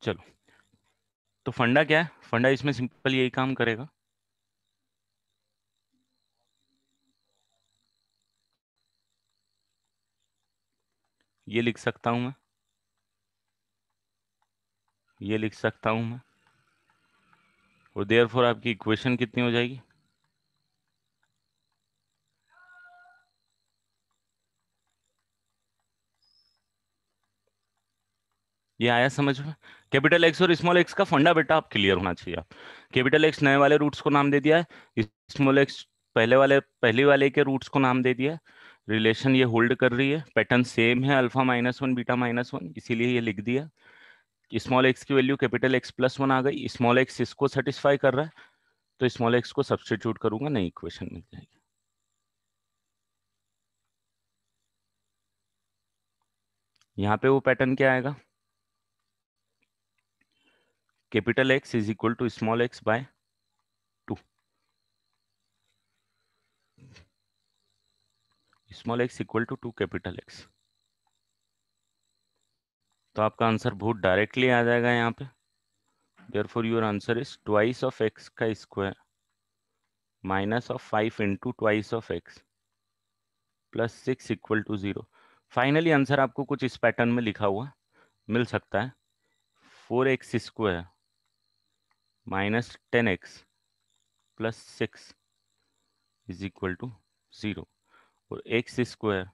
चलो, तो फंडा क्या है? फंडा इसमें सिंपल यही काम करेगा, ये लिख सकता हूं मैं, ये लिख सकता हूं मैं, और देयरफॉर आपकी इक्वेशन कितनी हो जाएगी? ये आया समझ में? कैपिटल एक्स और स्मॉल एक्स का फंडा बेटा आप क्लियर होना चाहिए। आप कैपिटल एक्स नए वाले रूट्स को नाम दे दिया है, स्मॉल एक्स पहले वाले के रूट्स को नाम दे दिया है, रिलेशन ये होल्ड कर रही है, पैटर्न सेम है, alpha minus one beta minus one, इसीलिए ये लिख दिया। स्मॉल एक्स की value capital x plus one आ गई, स्मॉल एक्स इसको सेटिस्फाई कर रहा है, तो स्मॉल एक्स को सब्सटीट्यूट करूंगा, नई इक्वेशन मिल जाएगी। यहाँ पे वो पैटर्न क्या आएगा? Capital x is equal to small x by 2, small x equal to 2 capital x. तो आपका आंसर बहुत डायरेक्टली आ जाएगा यहाँ पे। therefore your answer is twice of x का square minus of 5 into twice of x plus 6 equal to 0। Finally answer आपको कुछ इस पैटर्न में लिखा हुआ मिल सकता है, 4x square minus 10x plus 6 is equal to 0, और x square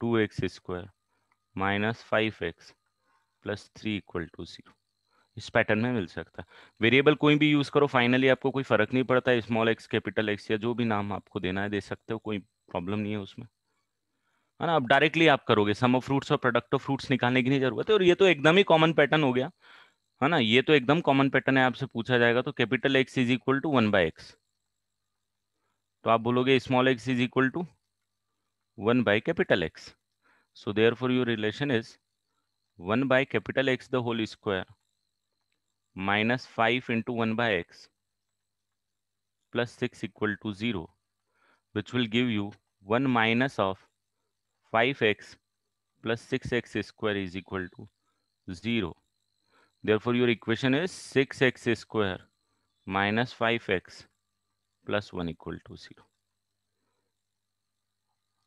2x² minus 5x plus 3 equal to 0। इस पैटर्न में मिल सकता है। वेरिएबल कोई भी यूज करो, फाइनली आपको कोई फर्क नहीं पड़ता है, स्मॉल एक्स कैपिटल एक्स या जो भी नाम आपको देना है दे सकते हो, कोई प्रॉब्लम नहीं है उसमें, है ना। अब डायरेक्टली आप करोगे, सम ऑफ फ्रूट्स और प्रोडक्ट ऑफ फ्रूट्स निकालने की नहीं जरूरत है, और ये तो एकदम ही कॉमन पैटर्न हो गया, है ना। ये तो एकदम कॉमन पैटर्न है, आपसे पूछा जाएगा तो capital x is equal to 1/x, तो आप बोलोगे small x is equal to 1/कैपिटल X. So therefore your relation is 1/कैपिटल X the whole square minus 5 into 1/x plus 6 equal to 0, which will give you 1 minus of 5x plus 6x square is equal to 0. Therefore, your equation is 6x square minus 5x plus 1 equal to 0.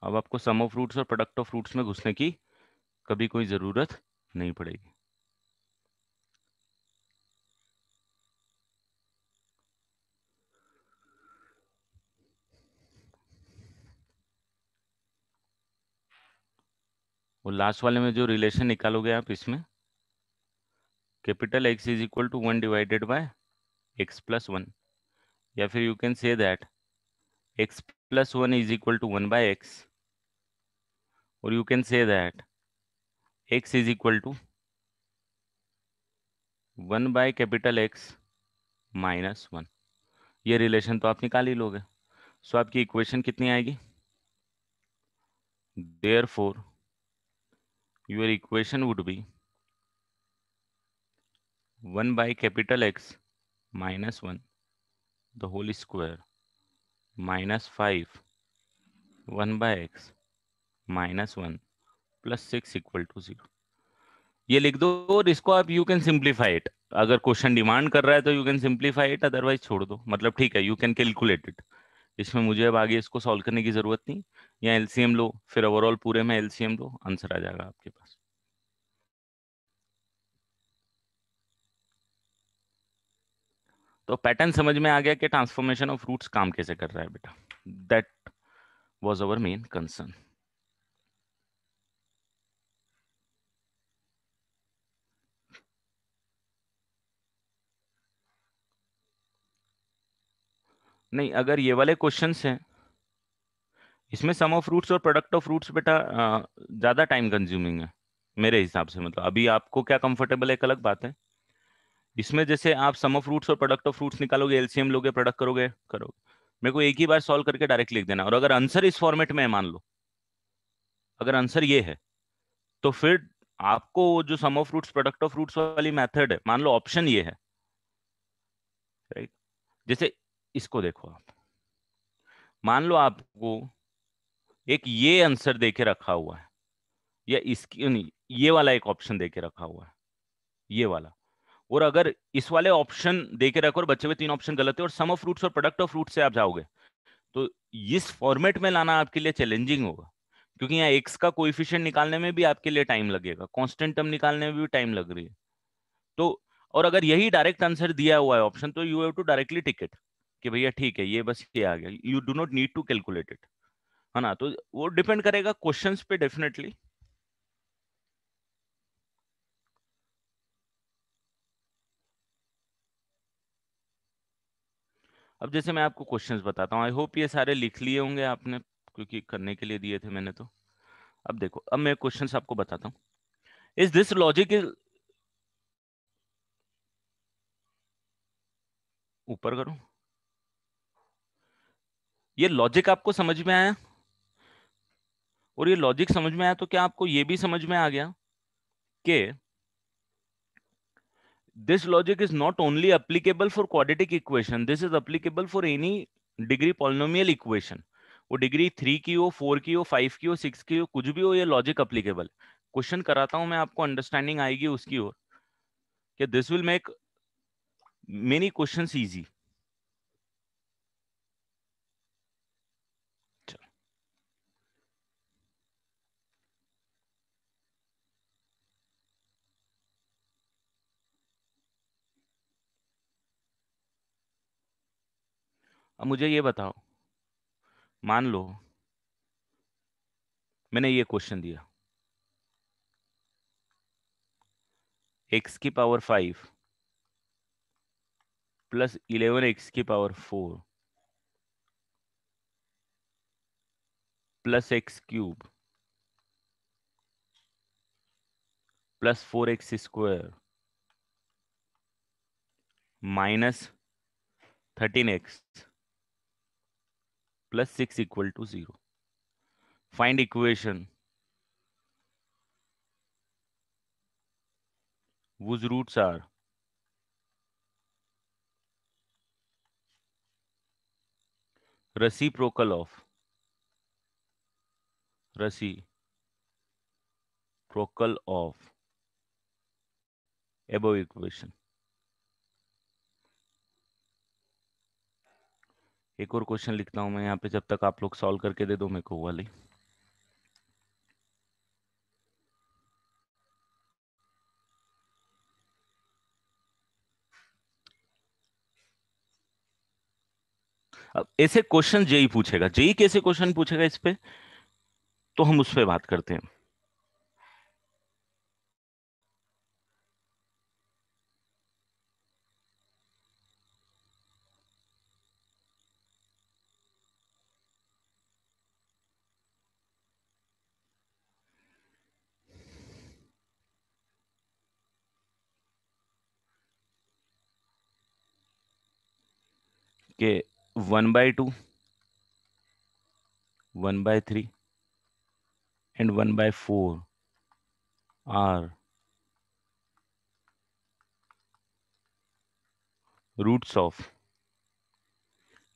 अब आपको सम ऑफ रूट्स और प्रोडक्ट ऑफ रूट्स में घुसने की कभी कोई ज़रूरत नहीं पड़ेगी। और लास्ट वाले में जो रिलेशन निकालोगे आप इसमें, capital x is equal to 1 divided by X plus 1, या फिर you can say that X plus 1 is equal to 1/x, और you can say that X is equal to 1/कैपिटल एक्स माइनस 1। ये रिलेशन तो आप निकाल ही लोगे। सो आपकी इक्वेशन कितनी आएगी? Therefore your equation would be 1/कैपिटल X minus 1 the whole square minus 5 1/x minus 1 plus 6 equal to 0। ये लिख दो, और इसको आप यू कैन सिंप्लीफाई इट। अगर क्वेश्चन डिमांड कर रहा है तो you can simplify it, otherwise छोड़ दो, मतलब ठीक है, यू कैन कैलकुलेट इट। इसमें मुझे अब आगे इसको सॉल्व करने की जरूरत नहीं, या एलसीएम लो, फिर ओवरऑल पूरे में एलसीएम लो, आंसर आ जाएगा आपके पास। तो पैटर्न समझ में आ गया कि ट्रांसफॉर्मेशन ऑफ रूट्स काम कैसे कर रहा है बेटा। That was our main concern. नहीं, अगर ये वाले क्वेश्चंस हैं, इसमें सम ऑफ रूट्स और प्रोडक्ट ऑफ रूट्स बेटा ज्यादा टाइम कंज्यूमिंग है मेरे हिसाब से। मतलब अभी आपको क्या कंफर्टेबल है एक अलग बात है। इसमें जैसे आप सम ऑफ रूट्स और प्रोडक्ट ऑफ रूट्स निकालोगे, एलसीएम लोगे, प्रोडक्ट करोगे, मेरे को एक ही बार सॉल्व करके डायरेक्ट लिख देना। और अगर आंसर इस फॉर्मेट में है, मान लो अगर आंसर ये है, तो फिर आपको जो sum of roots product of roots वाली मेथड है, मान लो ऑप्शन ये है, राइट। जैसे इसको देखो आप, मान लो आपको एक ये आंसर देके रखा हुआ है, या इसकी नहीं, ये वाला एक ऑप्शन देके रखा हुआ है, ये वाला, और अगर इस वाले ऑप्शन देके रखो और बचे हुए 3 ऑप्शन गलत है, और सम ऑफ फ्रूट्स और प्रोडक्ट ऑफ फ्रूट से आप जाओगे, तो इस फॉर्मेट में लाना आपके लिए चैलेंजिंग होगा, क्योंकि यहाँ एक्स का कोएफिशिएंट निकालने में भी आपके लिए टाइम लगेगा, कांस्टेंट टर्म निकालने में भी टाइम लग रही है। तो और अगर यही डायरेक्ट आंसर दिया हुआ है ऑप्शन, तो you have to directly tick it कि भैया ठीक है, ये बस ये आ गया, you do not need to calculate it, है ना। तो वो डिपेंड करेगा क्वेश्चंस पे डेफिनेटली। अब जैसे मैं आपको क्वेश्चंस बताता हूँ, आई होप ये सारे लिख लिए होंगे आपने, क्योंकि करने के लिए दिए थे मैंने तो। अब देखो, अब मैं क्वेश्चंस आपको बताता हूँ। इज दिस लॉजिक इज, ऊपर करो, ये लॉजिक आपको समझ में आया? और ये लॉजिक समझ में आया तो क्या आपको ये भी समझ में आ गया कि this logic is not only applicable for quadratic equation, this is applicable for any degree polynomial equation। वो डिग्री 3 की हो, 4 की हो, 5 की हो, 6 की हो, कुछ भी हो, ये लॉजिक अप्लीकेबल। क्वेश्चन कराता हूं मैं आपको, अंडरस्टैंडिंग आएगी उसकी ओर, कि this will make many questions easy. अब मुझे ये बताओ, मान लो मैंने ये क्वेश्चन दिया, x की पावर 5 प्लस 11x की power 4 plus x cube plus 4x² minus 13x plus 6 equal to 0। Find equation whose roots are reciprocal of above equation। एक और क्वेश्चन लिखता हूं मैं यहाँ पे, जब तक आप लोग सॉल्व करके दे दो मेरे को वो वाली। अब ऐसे क्वेश्चन जेई पूछेगा, जेई कैसे क्वेश्चन पूछेगा इस पे, तो हम उस पर बात करते हैं। कि 1/2 1/3 and 1/4 are roots of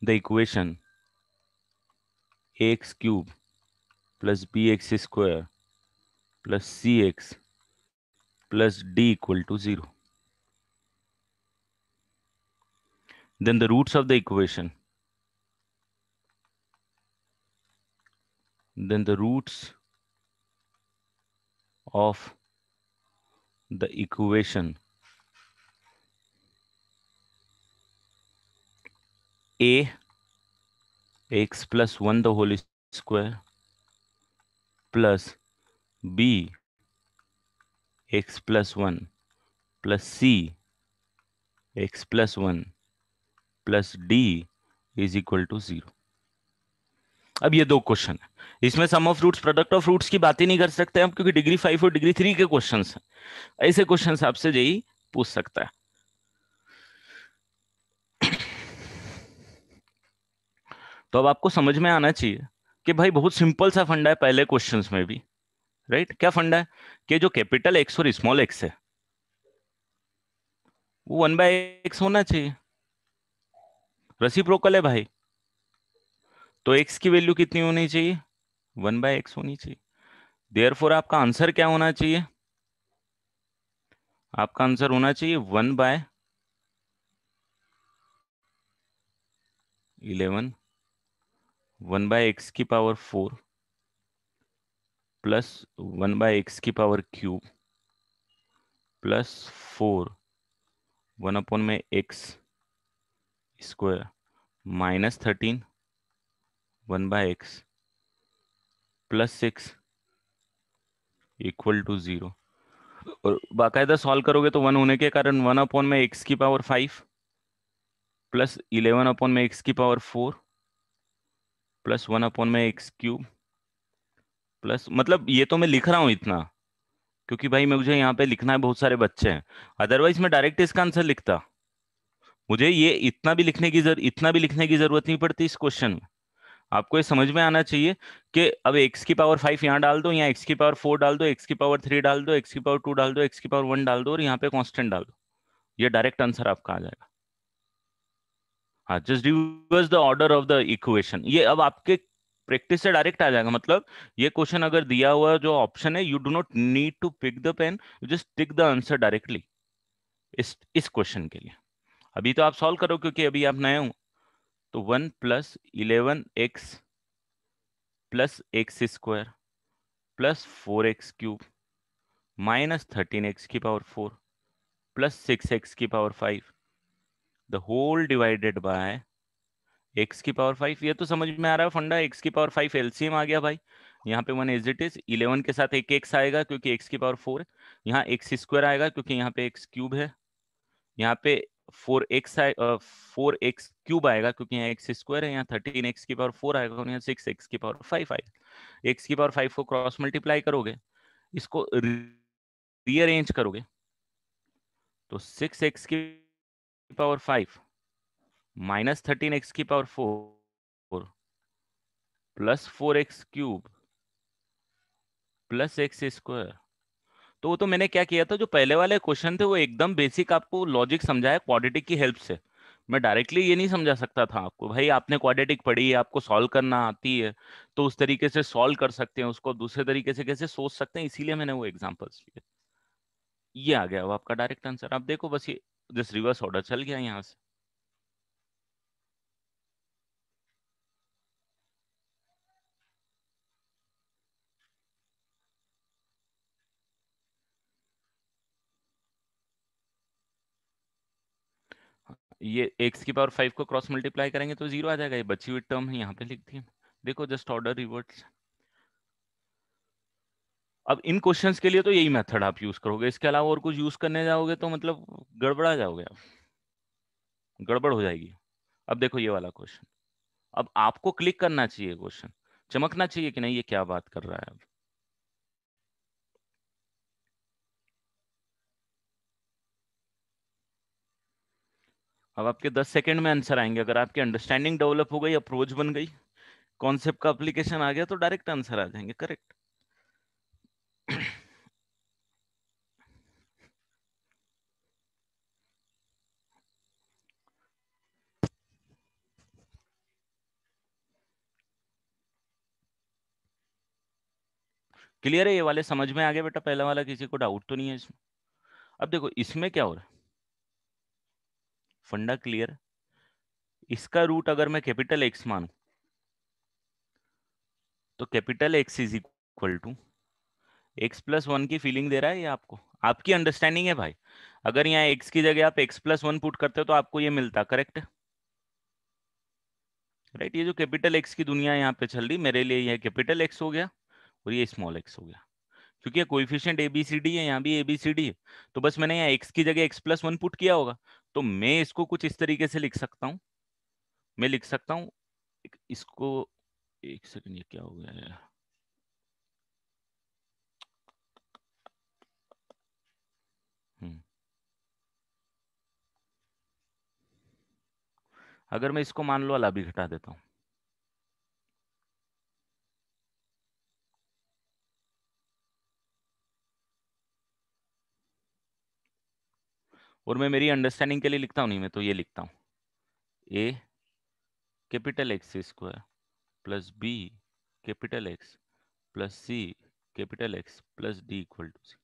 the equation ax cube plus bx square plus cx plus d equal to 0। Then the roots of the equation, then the roots of the equation a x plus 1 the whole square plus b x plus 1 plus c x plus 1 plus d is equal to 0। अब ये दो क्वेश्चन है, इसमें sum of roots product of roots की बात ही नहीं कर सकते हम, क्योंकि डिग्री 5 और डिग्री 3 के क्वेश्चंस हैं। ऐसे क्वेश्चंस आपसे जेई पूछ सकता है। तो अब आपको समझ में आना चाहिए कि भाई बहुत सिंपल सा फंडा है पहले क्वेश्चंस में भी, राइट। क्या फंडा है कि जो कैपिटल एक्स और स्मॉल एक्स है वो 1/x होना चाहिए, रेसिप्रोकल है भाई। तो एक्स की वैल्यू कितनी होनी चाहिए, 1/x होनी चाहिए। देयरफॉर आपका आंसर क्या होना चाहिए, आपका आंसर होना चाहिए 1/11 1/x की पावर 4 प्लस 1/x की पावर क्यूब प्लस 4 1 में x square minus 13 1/x plus 6 equal to 0। और बाकायदा सॉल्व करोगे तो 1 होने के कारण 1 में x की पावर 5 प्लस 11 में x की पावर 4 प्लस 1 में x क्यूब प्लस, मतलब ये तो मैं लिख रहा हूं इतना क्योंकि भाई मुझे यहाँ पे लिखना है, बहुत सारे बच्चे हैं, अदरवाइज मैं डायरेक्ट इसका आंसर लिखता। मुझे ये इतना भी लिखने की जरूरत नहीं पड़ती इस क्वेश्चन में। आपको ये समझ में आना चाहिए कि अब x की पावर 5 यहाँ डाल दो, यहाँ x की पावर 4 डाल दो, x की पावर 3 डाल दो, x की पावर 2 डाल दो, x की पावर 1 डाल दो और यहाँ पे कांस्टेंट डाल दो, ये डायरेक्ट आंसर आपका आ जाएगा। हाँ, just reverse the order of the equation, ये अब आपके प्रैक्टिस से डायरेक्ट आ जाएगा। मतलब ये क्वेश्चन अगर दिया हुआ जो ऑप्शन है, you do not need to pick the pen, you just tick the answer directly इस क्वेश्चन के लिए। अभी तो आप सॉल्व करो क्योंकि अभी आप नए हो। तो 1 plus 11x plus x square plus 4x³ minus 13x की पावर 4 प्लस 6x की power 5 the whole divided by x की पावर 5। ये तो समझ में आ रहा है फंडा, x की पावर 5 एलसीएम आ गया भाई, यहाँ पे 1 एज इट इज, 11 के साथ एक एक्स आएगा क्योंकि एक्स की पावर 4, यहाँ एक्स स्क्वायर आएगा क्योंकि यहाँ पे एक्स क्यूब है, यहाँ पे 4 एक्स क्यूब आएगा क्योंकि यहाँ एक्स स्क्वायर है, यहाँ 13 एक्स की पावर 4 आएगा और यहाँ 6 एक्स की पावर 5 आएगा। एक्स की पावर 5 को क्रॉस मल्टीप्लाई करोगे, इसको रीअरेंज करोगे, तो 6 एक्स की पावर 5 माइनस 13 एक्स की power 4 plus 4 x cube plus x square. तो वो तो मैंने क्या किया था, जो पहले वाले क्वेश्चन थे वो एकदम बेसिक आपको लॉजिक समझाया क्वाड्रेटिक की हेल्प से। मैं डायरेक्टली ये नहीं समझा सकता था आपको, भाई आपने क्वाड्रेटिक पढ़ी है, आपको सॉल्व करना आती है, तो उस तरीके से सॉल्व कर सकते हैं उसको, दूसरे तरीके से कैसे सोच सकते हैं, इसीलिए मैंने वो एग्जांपल्स लिए। ये आ गया वो आपका डायरेक्ट आंसर। आप देखो बस ये जस्ट रिवर्स ऑर्डर चल गया यहाँ से। ये एक्स की पावर 5 को क्रॉस मल्टीप्लाई करेंगे तो जीरो आ जाएगा, ये बची हुई टर्म है यहाँ पे लिख दी। देखो जस्ट ऑर्डर रिवर्स। अब इन क्वेश्चंस के लिए तो यही मेथड आप यूज करोगे, इसके अलावा और कुछ यूज करने जाओगे तो मतलब गड़बड़ा जाओगे आप, गड़बड़ हो जाएगी। अब देखो ये वाला क्वेश्चन, अब आपको क्लिक करना चाहिए क्वेश्चन, चमकना चाहिए कि नहीं ये क्या बात कर रहा है। अब आपके 10 सेकंड में आंसर आएंगे, अगर आपकी अंडरस्टैंडिंग डेवलप हो गई, अप्रोच बन गई, कॉन्सेप्ट का एप्लीकेशन आ गया, तो डायरेक्ट आंसर आ जाएंगे करेक्ट। क्लियर है, ये वाले समझ में आ गए बेटा, पहला वाला किसी को डाउट तो नहीं है इसमें। अब देखो इसमें क्या हो रहा है, फंडा क्लियर। इसका रूट अगर मैं कैपिटल एक्स मानूं, तो capital x is equal to x+1 की फीलिंग दे रहा है ये आपको, आपकी अंडरस्टैंडिंग है भाई। अगर यहाँ x की जगह आप x+1 पुट करते हो तो आपको ये मिलता, करेक्ट राइट। ये जो कैपिटल एक्स की दुनिया यहाँ पे चल रही, मेरे लिए ये कैपिटल एक्स हो गया और ये स्मॉल एक्स हो गया, क्योंकि ये कोइफिशिएंट ABCD है, यहाँ भी ABCD है। तो बस मैंने यहाँ x की जगह x+1 पुट किया होगा, तो मैं इसको कुछ इस तरीके से लिख सकता हूँ। मैं लिख सकता हूँ इसको, एक सेकंड ये क्या हो गया है, हम्म, अगर मैं इसको मान लो अला भी घटा देता हूँ, और मैं मेरी अंडरस्टैंडिंग के लिए लिखता हूँ, नहीं मैं तो ये लिखता हूँ a capital X square plus B capital x plus C capital x plus D equal to C.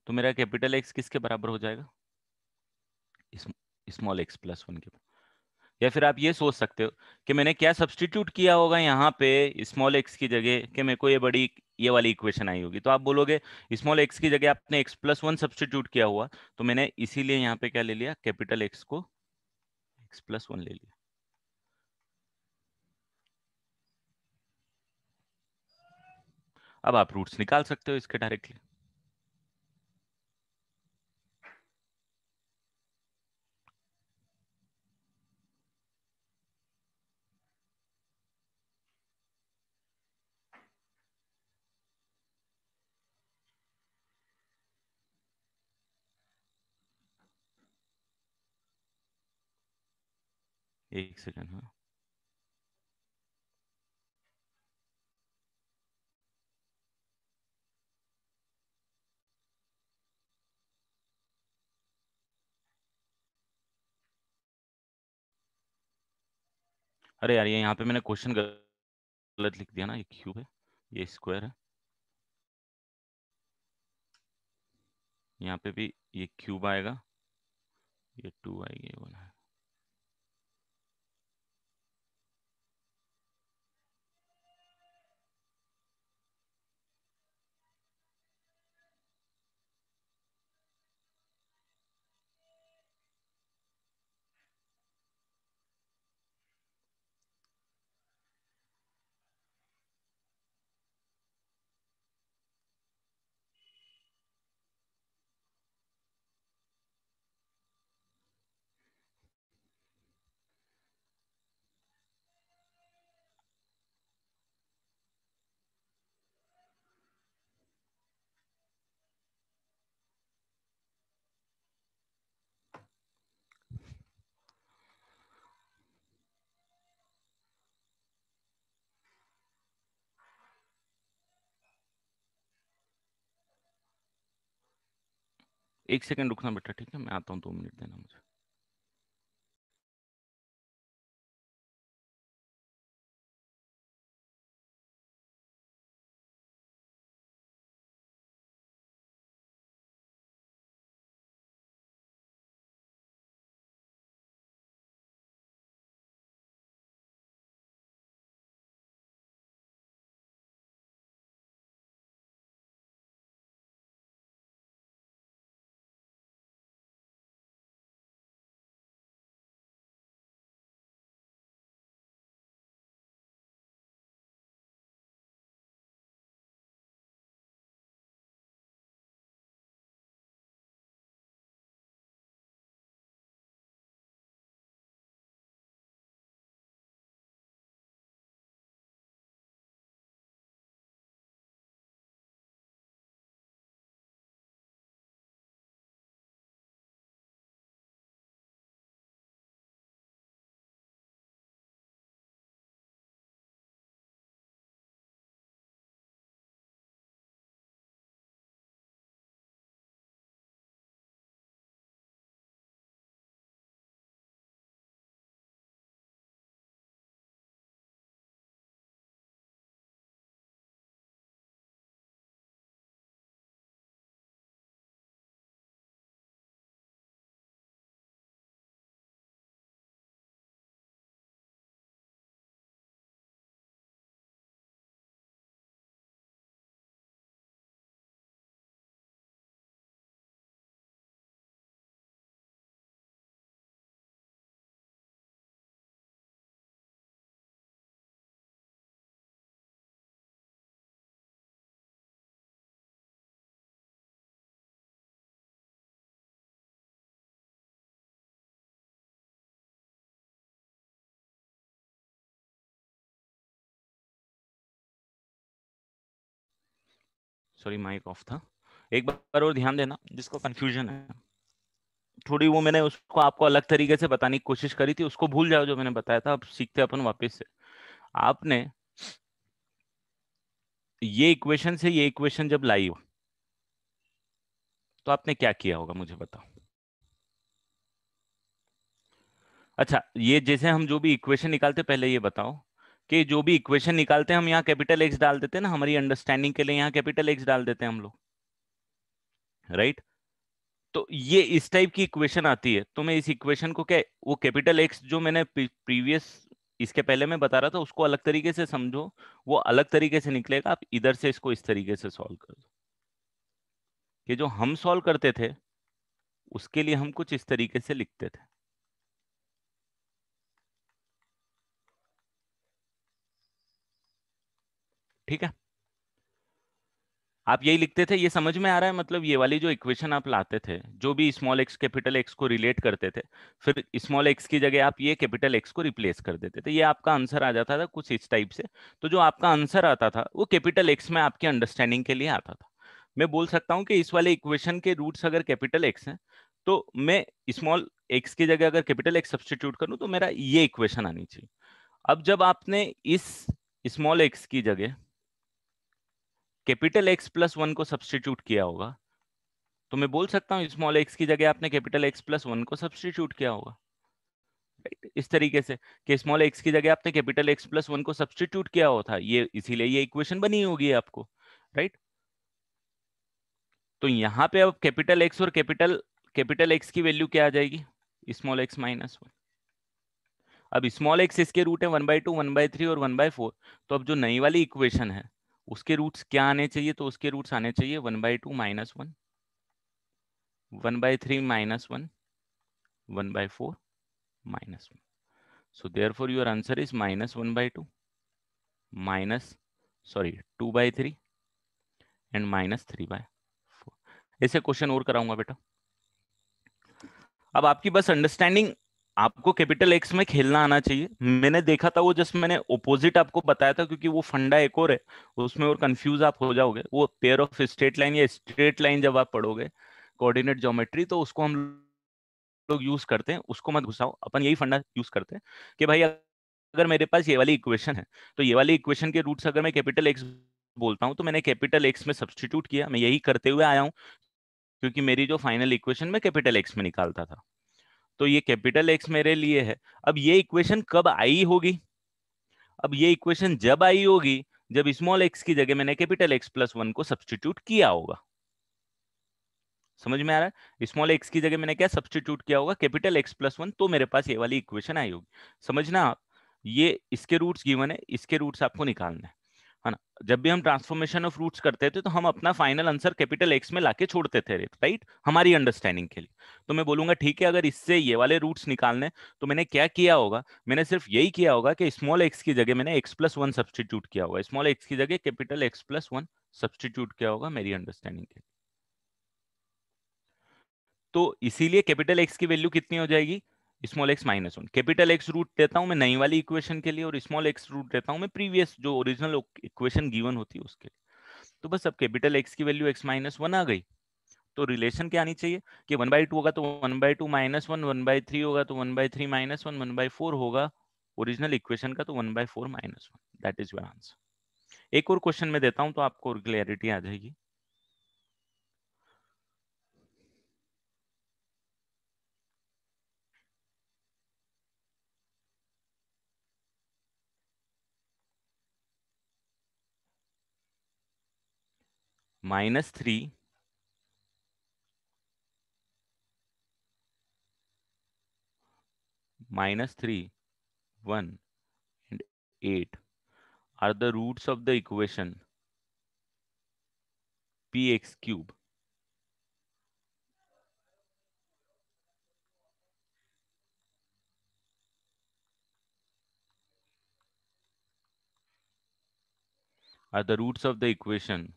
तो मेरा कैपिटल एक्स किसके बराबर हो जाएगा, स्मॉल एक्स प्लस वन के। या फिर आप ये सोच सकते हो कि मैंने क्या सब्सटीट्यूट किया होगा यहाँ पे स्मॉल एक्स की जगह, कि मेरे को ये बड़ी ये वाली इक्वेशन आई होगी, तो आप बोलोगे स्मॉल एक्स की जगह आपने x+1 सब्सटीट्यूट किया हुआ, तो मैंने इसीलिए यहाँ पे क्या ले लिया, कैपिटल एक्स को x+1 ले लिया। अब आप रूट्स निकाल सकते हो इसके डायरेक्टली। एक सेकंड, हाँ। अरे यार ये यहाँ पे मैंने क्वेश्चन गलत लिख दिया ना, ये क्यूब है, ये स्क्वायर है, यहाँ पे भी ये क्यूब आएगा, ये 2 आएगी, ये 1 है। एक सेकंड रुकना बेटा, ठीक है, मैं आता हूँ, 2 मिनट देना मुझे। सॉरी, माइक ऑफ था। एक बार और ध्यान देना, जिसको कंफ्यूजन है थोड़ी, वो मैंने उसको आपको अलग तरीके से बताने की कोशिश करी थी, उसको भूल जाओ जो मैंने बताया था, अब सीखते अपन वापस से। आपने ये इक्वेशन से ये इक्वेशन जब लाई हो, तो आपने क्या किया होगा मुझे बताओ। अच्छा, ये जैसे हम जो भी इक्वेशन निकालते, पहले ये बताओ कि जो भी इक्वेशन निकालते हैं हम यहाँ कैपिटल एक्स डाल देते हैं ना, हमारी अंडरस्टैंडिंग के लिए यहाँ कैपिटल एक्स डाल देते हैं हम लोग, राइट। तो ये इस टाइप की इक्वेशन आती है, तो मैं इस इक्वेशन को क्या, वो कैपिटल एक्स जो मैंने प्रीवियस इसके पहले मैं बता रहा था, उसको अलग तरीके से समझो, वो अलग तरीके से निकलेगा। आप इधर से इसको इस तरीके से सॉल्व कर दो, कि जो हम सॉल्व करते थे उसके लिए हम कुछ इस तरीके से लिखते थे, ठीक है। आप यही लिखते थे, ये समझ में आ रहा है? मतलब ये वाली जो इक्वेशन आप लाते थे, जो भी स्मॉल एक्स कैपिटल एक्स को रिलेट करते थे, फिर स्मॉल एक्स की जगह आप ये कैपिटल एक्स को रिप्लेस कर देते थे, ये आपका आंसर आ जाता था कुछ इस टाइप से। तो जो आपका आंसर आता था वो कैपिटल एक्स में आपकी अंडरस्टैंडिंग के लिए आता था। मैं बोल सकता हूँ कि इस वाले इक्वेशन के रूट्स अगर कैपिटल एक्स हैं, तो मैं स्मॉल एक्स की जगह अगर कैपिटल एक्स सब्सटीट्यूट करूँ तो मेरा ये इक्वेशन आनी चाहिए। अब जब आपने इस स्मॉल एक्स की जगह कैपिटल एक्स प्लस वन को सब्सटीट्यूट किया होगा, तो मैं बोल सकता हूँ स्मॉल एक्स की जगह आपने कैपिटल एक्स प्लस वन को सब्सटीट्यूट किया होगा, राइट। इस तरीके से कि स्मॉल एक्स की जगह आपने कैपिटल एक्स प्लस वन को सब्सटीट्यूट किया होता, ये इसीलिए ये इक्वेशन बनी होगी आपको, राइट। तो यहाँ पे अब कैपिटल एक्स और कैपिटल एक्स की वैल्यू क्या आ जाएगी, स्मॉल एक्स माइनस वन। अब स्मॉल एक्स इसके रूट है 1/2, 1/3 और 1/4। तो अब जो नई वाली इक्वेशन है उसके रूट्स क्या आने चाहिए, तो उसके रूट्स आने चाहिए 1/2 minus one, 1/3 minus one, 1/4 minus 1. So therefore your answer is minus 1/2, minus, sorry, 2/3 and minus 3/4. ऐसे क्वेश्चन और कराऊंगा बेटा। अब आपकी बस अंडरस्टैंडिंग, आपको कैपिटल एक्स में खेलना आना चाहिए। मैंने देखा था वो, जस्ट मैंने ओपोजिट आपको बताया था, क्योंकि वो फंडा एक और है, उसमें और कंफ्यूज आप हो जाओगे। वो पेयर ऑफ स्ट्रेट लाइन या स्ट्रेट लाइन जब आप पढ़ोगे कोऑर्डिनेट ज्योमेट्री, तो उसको हम लोग यूज करते हैं, उसको मत घुसाओ। अपन यही फंडा यूज करते हैं कि भाई अगर मेरे पास ये वाली इक्वेशन है, तो ये वाली इक्वेशन के रूट्स अगर मैं कैपिटल एक्स बोलता हूं, तो मैंने कैपिटल एक्स में सब्सटीट्यूट किया, मैं यही करते हुए आया हूं। क्योंकि मेरी जो फाइनल इक्वेशन में कैपिटल एक्स में निकालता था, तो ये कैपिटल एक्स मेरे लिए है। अब ये इक्वेशन कब आई होगी? अब ये इक्वेशन जब आई होगी जब स्मॉल एक्स की जगह मैंने कैपिटल एक्स प्लस वन को सब्सटीट्यूट किया होगा। समझ में आ रहा है? स्मॉल एक्स की जगह मैंने क्या सब्सटीट्यूट किया होगा? कैपिटल एक्स प्लस वन, तो मेरे पास ये वाली इक्वेशन आई होगी। समझना आप, ये इसके रूट्स गिवन है, इसके रूट्स आपको निकालने हैं, है ना? जब भी हम ट्रांसफॉर्मेशन ऑफ रूट्स करते थे तो हम अपना फाइनल आंसर कैपिटल एक्स में लाके छोड़ते थे, राइट, हमारी अंडरस्टैंडिंग के लिए। तो मैं बोलूंगा ठीक है, अगर इससे ये वाले रूट्स निकालने, तो मैंने क्या किया होगा? मैंने सिर्फ यही किया होगा कि स्मॉल एक्स की जगह मैंने एक्स प्लस वन सब्सटीट्यूट किया होगा, स्मॉल एक्स की जगह capital x plus one substitute किया होगा मेरी अंडरस्टैंडिंग के लिए। तो इसीलिए कैपिटल एक्स की वैल्यू कितनी हो जाएगी? Small x minus one. Capital x root देता हूं मैं नई वाली इक्वेशन के लिए, और स्मॉल एक्स रूट देता हूं मैं प्रीवियस जो ओरिजिनल इक्वेशन गिवन होती है उसके लिए। तो बस अब कैपिटल एक्स की वैल्यू एक्स माइनस वन आ गई। तो रिलेशन क्या आनी चाहिए कि वन बाई टू होगा तो one by two minus one, one by three होगा तो one by three minus one, one by four होगा ओरिजिनल इक्वेशन का तो one by four minus one. That is your answer. एक और क्वेश्चन में देता हूं तो आपको क्लैरिटी आ जाएगी। Minus three minus 3, 1 and 8 are the roots of the equation px cube. Are the roots of the equation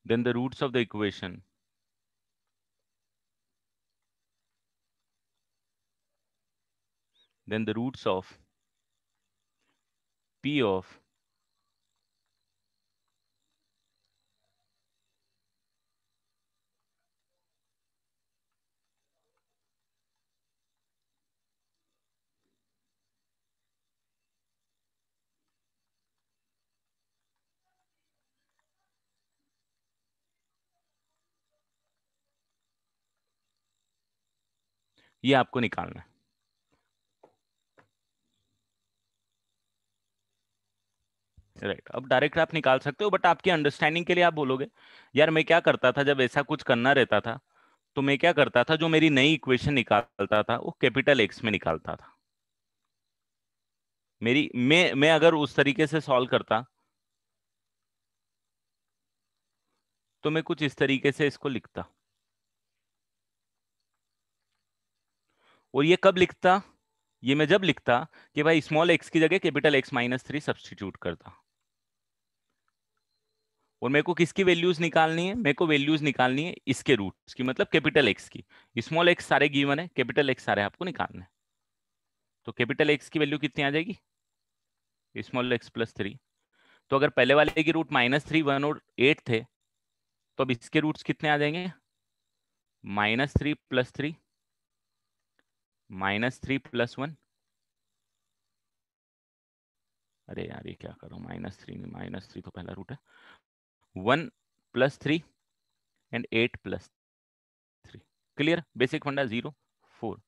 then the roots of the equation then the roots of p of ये आपको निकालना है। राइट, अब डायरेक्ट आप निकाल सकते हो, बट आपकी अंडरस्टैंडिंग के लिए आप बोलोगे यार मैं क्या करता था जब ऐसा कुछ करना रहता था, तो मैं क्या करता था, जो मेरी नई इक्वेशन निकालता था वो कैपिटल एक्स में निकालता था। मेरी मैं अगर उस तरीके से सॉल्व करता तो मैं कुछ इस तरीके से इसको लिखता, और ये कब लिखता? ये मैं जब लिखता कि भाई स्मॉल एक्स की जगह capital x minus three substitute करता। और मेरे को किसकी वैल्यूज निकालनी है? मेरे को वैल्यूज निकालनी है इसके रूट्स की, मतलब कैपिटल एक्स की। स्मॉल एक्स सारे गिवन है, कैपिटल एक्स सारे आपको निकालने हैं। तो कैपिटल एक्स की वैल्यू कितनी आ जाएगी? Small x plus three. तो अगर पहले वाले की रूट माइनस थ्री, वन और एट थे, तो अब इसके रूट्स कितने आ जाएंगे? Minus three plus three, minus three plus one. अरे यार ये क्या करो, माइनस थ्री नहीं, माइनस थ्री तो पहला रूट है। One plus three and eight plus three. Clear? Basic funda zero four.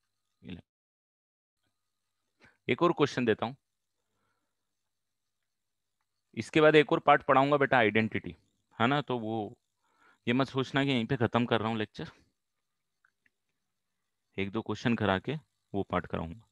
एक और क्वेश्चन देता हूं, इसके बाद एक और पार्ट पढ़ाऊंगा बेटा, आइडेंटिटी, है ना? तो वो ये मत सोचना कि यहीं पे खत्म कर रहा हूँ लेक्चर, एक दो क्वेश्चन करा के वो पार्ट कराऊंगा।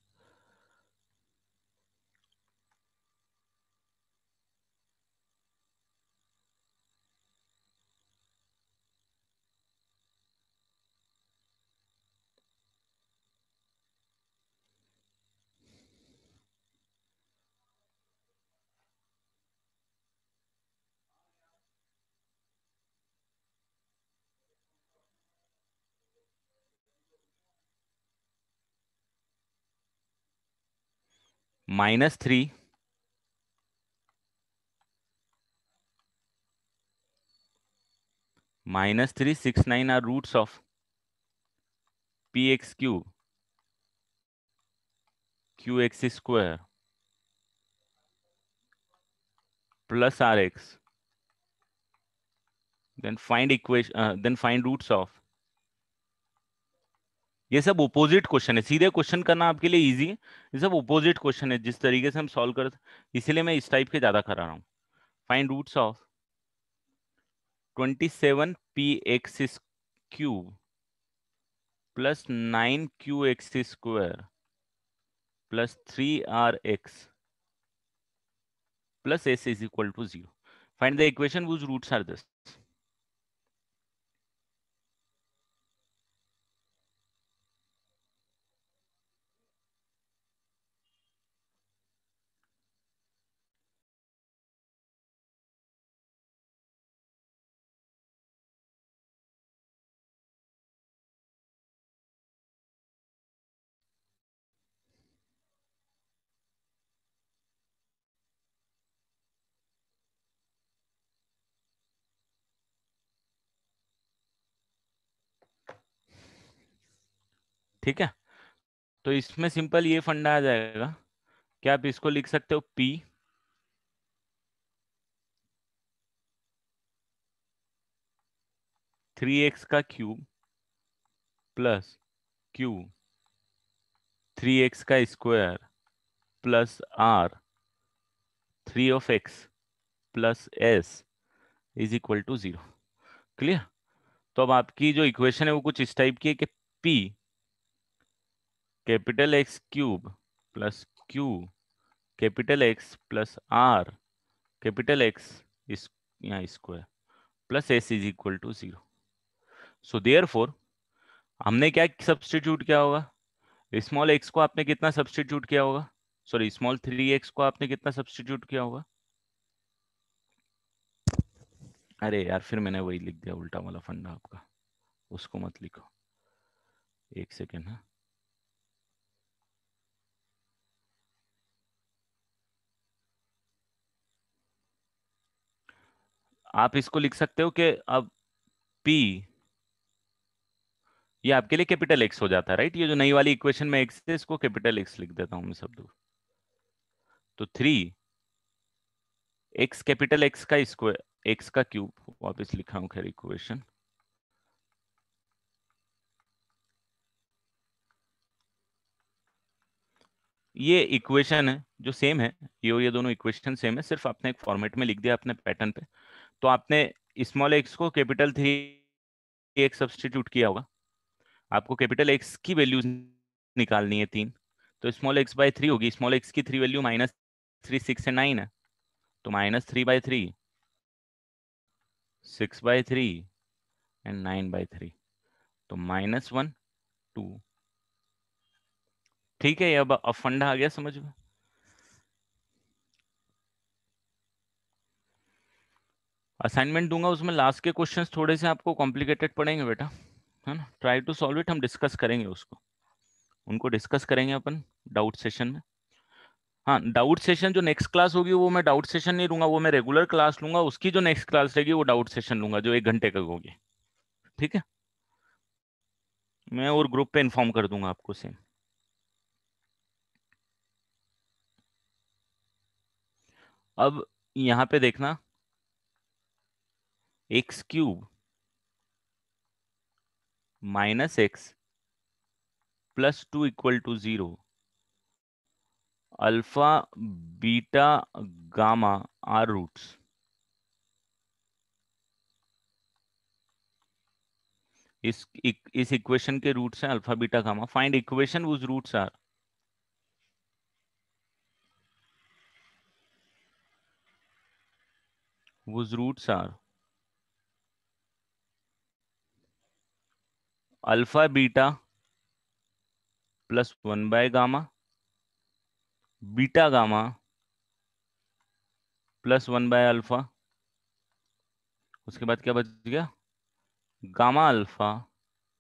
Minus three minus three six nine are roots of p x cube q x square plus rx, then find equation, then find roots of। ये सब ओपोजिट क्वेश्चन है, सीधे क्वेश्चन करना आपके लिए इजी है, ये सब ओपोजिट क्वेश्चन है जिस तरीके से हम सॉल्व करते, इसीलिए मैं इस टाइप के ज्यादा करा रहा हूँ। Find roots of 27 px cube plus 9 qx² plus 3rx plus s is equal to 0। Find the equation whose roots are this। ठीक है, तो इसमें सिंपल ये फंडा आ जाएगा कि आप इसको लिख सकते हो p 3x का क्यूब प्लस q 3x का square plus r 3 of x plus s is equal to 0। Clear? तो अब आपकी जो इक्वेशन है वो कुछ इस टाइप की है कि p capital x cube plus q capital x plus r capital x इस यहाँ square plus s is equal to 0। So therefore हमने क्या सब्स्टिट्यूट किया होगा, स्मॉल एक्स को आपने कितना सब्स्टिट्यूट किया होगा, सॉरी स्मॉल 3x को आपने कितना सब्स्टिट्यूट किया होगा। अरे यार फिर मैंने वही लिख दिया उल्टा वाला फंडा आपका, उसको मत लिखो, एक सेकेंड है। आप इसको लिख सकते हो कि अब p, ये आपके लिए कैपिटल एक्स हो जाता है राइट, ये जो नई वाली इक्वेशन में एक्स है इसको कैपिटल एक्स लिख देता हूं मैं सब दूर। तो 3x कैपिटल एक्स का स्क्वायर एक्स का क्यूब, वापस लिखा हूं खैर इक्वेशन, ये इक्वेशन है जो सेम है, ये दोनों इक्वेशन सेम है, सिर्फ आपने एक फॉर्मेट में लिख दिया अपने पैटर्न पे। तो आपने स्मॉल एक्स को कैपिटल 3x सब्सटीट्यूट किया होगा, आपको कैपिटल एक्स की वैल्यू निकालनी है 3, तो स्मॉल एक्स बाय 3 होगी, स्मॉल एक्स की 3 वैल्यू -3 6 एंड 9 है, तो -3/3 6/3 एंड 9/3, तो -1 2। ठीक है, अब फंडा आ गया समझ में। असाइनमेंट दूंगा उसमें लास्ट के क्वेश्चंस थोड़े से आपको कॉम्प्लिकेटेड पड़ेंगे बेटा, है ना, ट्राई टू सॉल्व इट, हम डिस्कस करेंगे उसको, उनको डिस्कस करेंगे अपन डाउट सेशन में। हाँ, डाउट सेशन जो नेक्स्ट क्लास होगी वो मैं डाउट सेशन नहीं लूंगा, वो मैं रेगुलर क्लास लूंगा, उसकी जो नेक्स्ट क्लास रहेगी वो डाउट सेशन लूंगा जो 1 घंटे का होगी। ठीक है, मैं और ग्रुप पे इन्फॉर्म कर दूंगा आपको सेम। अब यहाँ पे देखना, x³ -x plus 2 equal to 0, alpha beta gamma are roots. इस इक्वेशन के रूट्स हैं alpha beta gamma, find equation whose roots are, whose roots are alpha beta plus 1/गामा, बीटा गामा प्लस 1/अल्फा, उसके बाद क्या बच गया, गामा अल्फा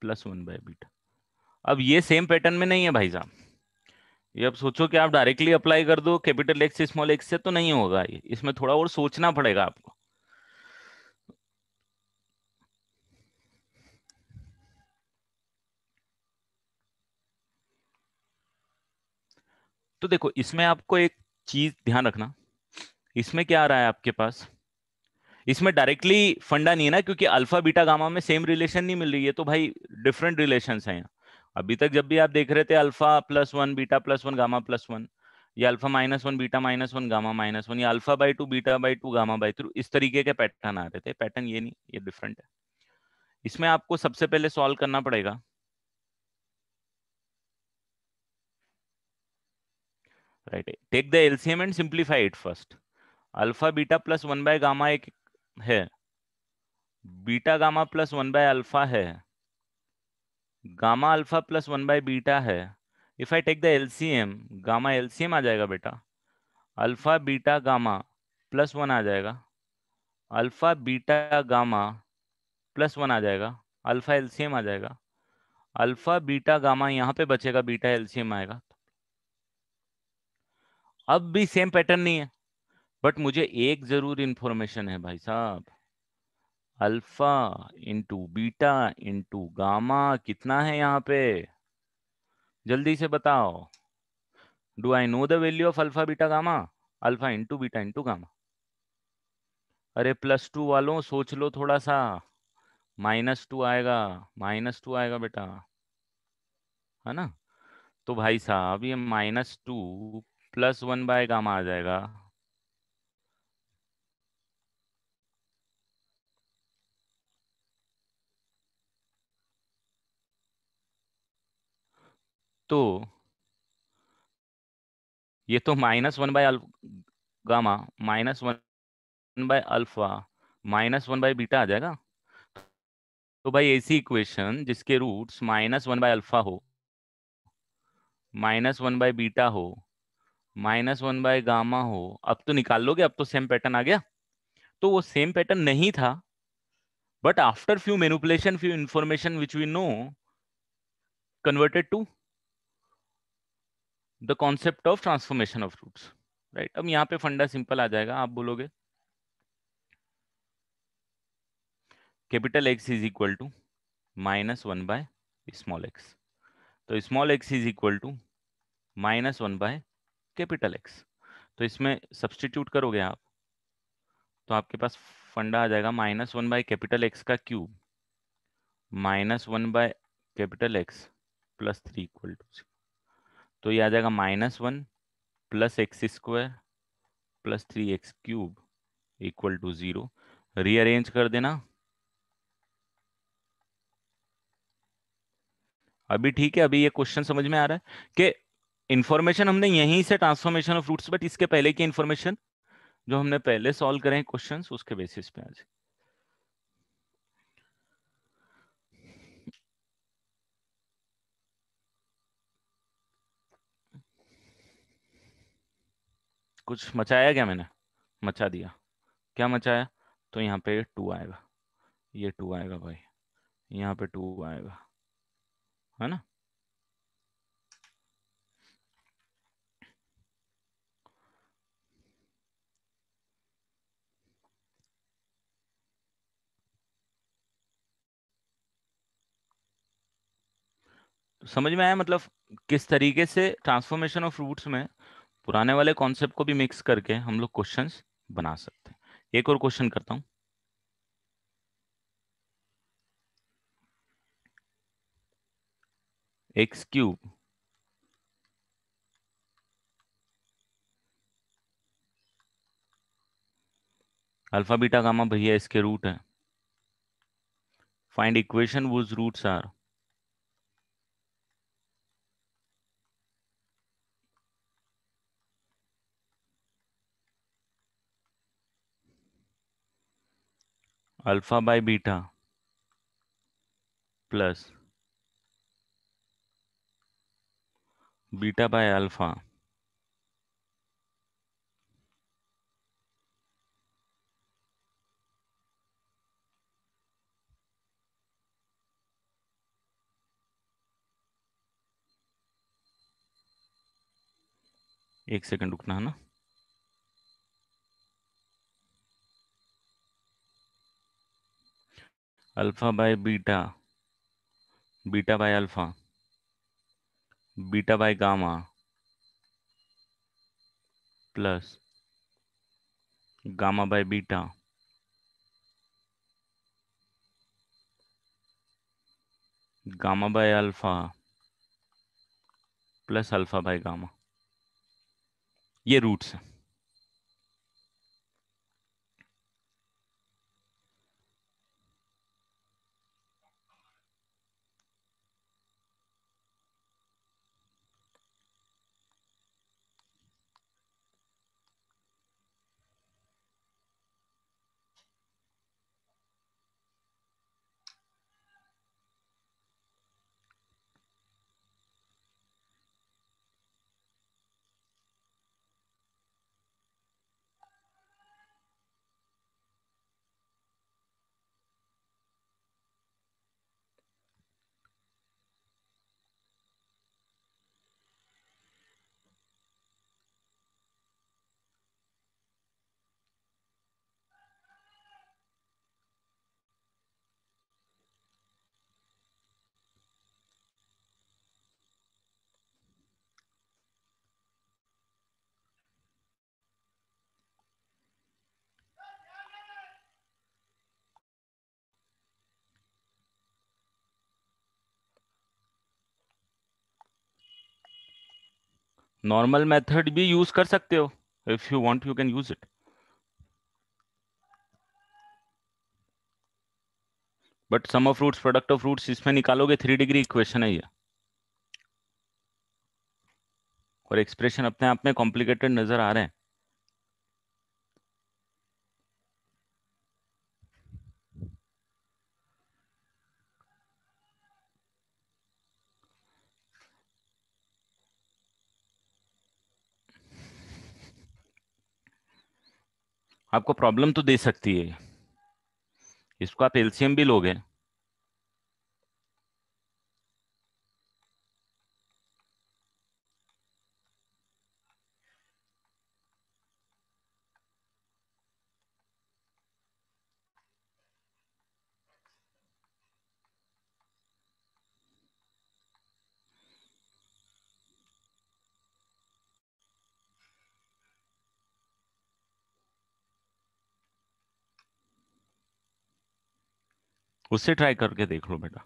प्लस 1/बीटा। अब ये सेम पैटर्न में नहीं है भाई साहब, ये अब सोचो कि आप डायरेक्टली अप्लाई कर दो कैपिटल एक्स स्मॉल एक्स से, तो नहीं होगा ये, इसमें थोड़ा और सोचना पड़ेगा आपको। तो देखो इसमें आपको एक चीज ध्यान रखना, इसमें क्या आ रहा है आपके पास, इसमें डायरेक्टली फंडा नहीं है ना, क्योंकि अल्फा बीटा गामा में सेम रिलेशन नहीं मिल रही है, तो भाई डिफरेंट रिलेशंस हैं यहाँ। अभी तक जब भी आप देख रहे थे alpha plus one beta plus one gamma plus one, या alpha minus one beta minus one gamma minus one, या alpha by two beta by two gamma by two, इस तरीके के पैटर्न आ रहे थे। पैटर्न ये नहीं, ये डिफरेंट है। इसमें आपको सबसे पहले सॉल्व करना पड़ेगा, right, take the LCM and simplify it first. Alpha beta plus one by gamma एक है, beta gamma plus one by alpha है, gamma alpha plus one by beta है। If I take the LCM, gamma LCM आ जाएगा बेटा, alpha beta gamma plus one आ जाएगा, alpha beta gamma plus one आ जाएगा, अल्फा एलसीएम आ जाएगा, अल्फा बीटा गामा यहाँ पे बचेगा, बीटा एलसीएम आएगा। अब भी सेम पैटर्न नहीं है, बट मुझे एक जरूर इंफॉर्मेशन है भाई साहब, alpha into beta into gamma कितना है यहाँ पे, जल्दी से बताओ। Do I know the value of alpha beta gamma, alpha into beta into gamma. अरे प्लस टू वालों सोच लो थोड़ा सा, माइनस टू आएगा, माइनस टू आएगा बेटा, है ना। तो भाई साहब ये minus two plus one by gamma आ जाएगा, तो ये तो minus one by gamma minus one by alpha minus one by beta आ जाएगा। तो भाई ऐसी इक्वेशन जिसके roots minus one by alpha हो, माइनस वन बाय बीटा हो, माइनस वन बाय गामा हो, अब तो निकाल लोगे, अब तो सेम पैटर्न आ गया। तो वो सेम पैटर्न नहीं था, but after few manipulation few information which we know, converted to the concept of transformation of roots, right. अब यहाँ पे फंडा सिंपल आ जाएगा, आप बोलोगे capital x is equal to minus one by small X, तो small x is equal to minus one by capital x. तो इसमें सब्सटीट्यूट करोगे आप, तो आपके पास फंडा आ जाएगा minus one by capital X का cube minus one by capital x plus three equal to, तो ये आ जाएगा minus one plus x square plus three X cube equal to zero. Rearrange कर देना। अभी ठीक है, अभी ये क्वेश्चन समझ में आ रहा है कि इंफॉर्मेशन हमने यहीं से ट्रांसफॉर्मेशन ऑफ रूट्स, बट इसके पहले की इंफॉर्मेशन जो हमने पहले सॉल्व करे हैं क्वेश्चंस, उसके बेसिस पे आज कुछ मचाया क्या मैंने, मचा दिया, क्या मचाया, तो यहाँ पे टू आएगा, ये टू आएगा भाई, यहाँ पे टू आएगा, है ना। तो समझ में आया, मतलब किस तरीके से ट्रांसफॉर्मेशन ऑफ रूट्स में पुराने वाले कॉन्सेप्ट को भी मिक्स करके हम लोग क्वेश्चंस बना सकते हैं। एक और क्वेश्चन करता हूँ, x cube alpha beta gamma भैया इसके रूट है, find equation whose roots are, alpha by beta plus beta by alpha. एक सेकंड रुकना है ना, alpha by beta, beta by alpha, beta by gamma plus gamma by beta gamma by alpha plus alpha by gamma, ये रूट्स हैं। नॉर्मल मेथड भी यूज कर सकते हो, if you want you can use it, but some of fruits product of fruits इसमें निकालोगे 3 डिग्री इक्वेशन है ये, और एक्सप्रेशन अपने आप में कॉम्प्लिकेटेड नजर आ रहे हैं। आपको प्रॉब्लम तो दे सकती है, इसको आप एलसीएम भी लोगे। उससे ट्राई करके देख लो बेटा।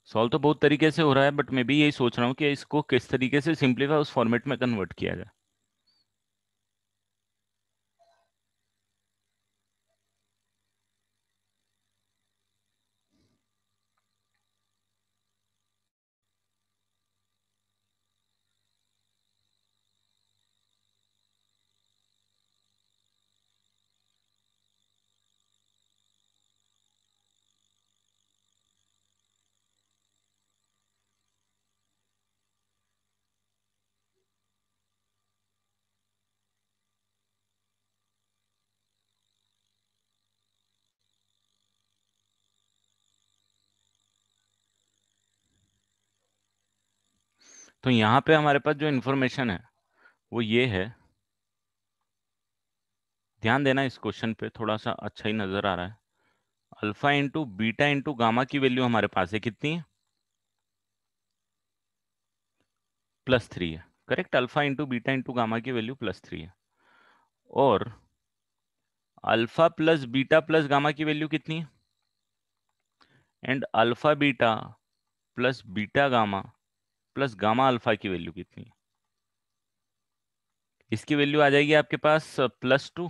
सॉल्व तो बहुत तरीके से हो रहा है, बट मैं भी यही सोच रहा हूँ कि इसको किस तरीके से सिंप्लीफाई उस फॉर्मेट में कन्वर्ट किया जाए। तो यहाँ पे हमारे पास जो इन्फॉर्मेशन है वो ये है, ध्यान देना इस क्वेश्चन पे, थोड़ा सा अच्छा ही नजर आ रहा है। Alpha into beta into gamma की वैल्यू हमारे पास है कितनी है, +3 है। Correct, alpha into beta into gamma की वैल्यू +3 है। और alpha plus beta plus gamma की वैल्यू कितनी है, and alpha beta plus beta gamma plus gamma alpha की वैल्यू कितनी है। इसकी वैल्यू आ जाएगी आपके पास +2,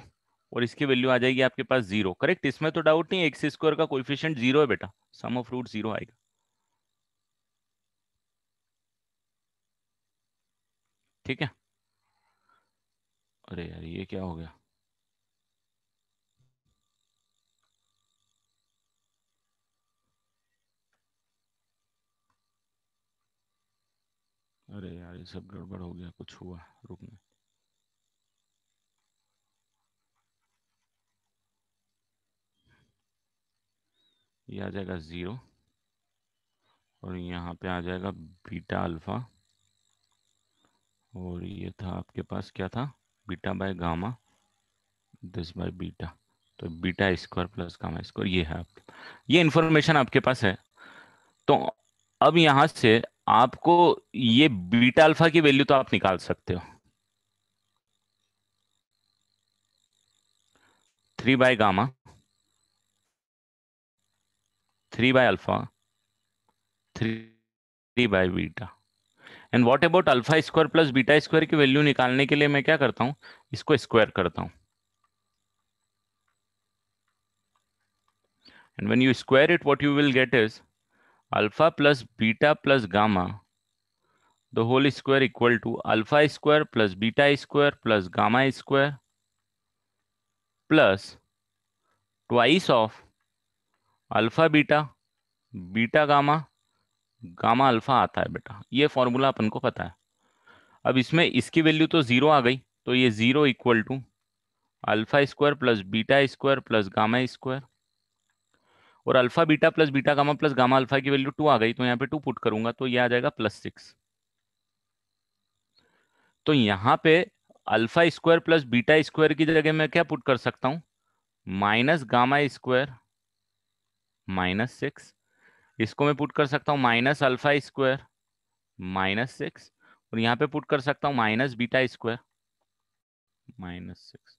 और इसकी वैल्यू आ जाएगी आपके पास 0। करेक्ट, इसमें तो डाउट नहीं, एक्स स्क्वायर का कोएफिशिएंट 0 है बेटा, सम ऑफ रूट 0 आएगा। ठीक है। अरे यार ये क्या हो गया, अरे यार ये सब गड़बड़ हो गया, कुछ हुआ, रुकना। ये आ जाएगा 0, और यहाँ पे आ जाएगा बीटा अल्फा, और ये था आपके पास क्या था, beta by gamma, this by beta, तो beta square plus gamma square, ये है आपके, ये इन्फॉर्मेशन आपके पास है। तो अब यहां से आपको ये बीटा अल्फा की वैल्यू तो आप निकाल सकते हो, 3/गामा, 3/अल्फा, 3/बीटा। And what about alpha square plus beta square की वैल्यू निकालने के लिए मैं क्या करता हूं, इसको स्क्वायर करता हूं। And when you square it what you will get is alpha plus beta plus gamma the whole square equal to alpha square plus beta square plus gamma square plus twice of alpha beta, beta gamma, gamma alpha आता है बेटा, ये फॉर्मूला अपन को पता है। अब इसमें इसकी वैल्यू तो जीरो आ गई, तो ये zero equal to alpha square plus beta square plus gamma square, और alpha beta plus beta gamma plus gamma alpha की वैल्यू टू आ गई, तो यहाँ पे टू पुट करूंगा तो ये आ जाएगा +6। तो यहाँ पे alpha square plus beta square की जगह मैं क्या पुट कर सकता हूँ, माइनस गामा स्क्वायर -6, इसको मैं पुट कर सकता हूँ माइनस अल्फा स्क्वायर -6, और यहाँ पे पुट कर सकता हूँ माइनस बीटा स्क्वायर -6।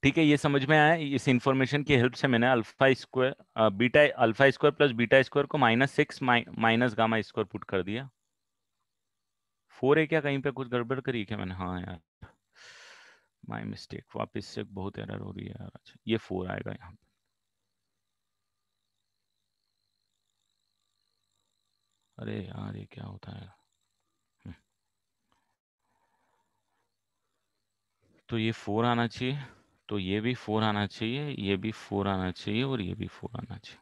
ठीक है, ये समझ में आया। इस इंफॉर्मेशन की हेल्प से मैंने alpha square plus beta square को -6 माइनस गामा स्क्वायर पुट कर दिया। 4 है क्या, कहीं पे कुछ गड़बड़ करी क्या मैंने, हाँ यार माय मिस्टेक, वापस से बहुत एरर हो रही है यार। अच्छा ये 4 आएगा यहाँ पे। अरे यार ये क्या होता है। हम्म, तो ये 4 आना चाहिए, तो ये भी 4 आना चाहिए, ये भी 4 आना चाहिए, और ये भी 4 आना चाहिए।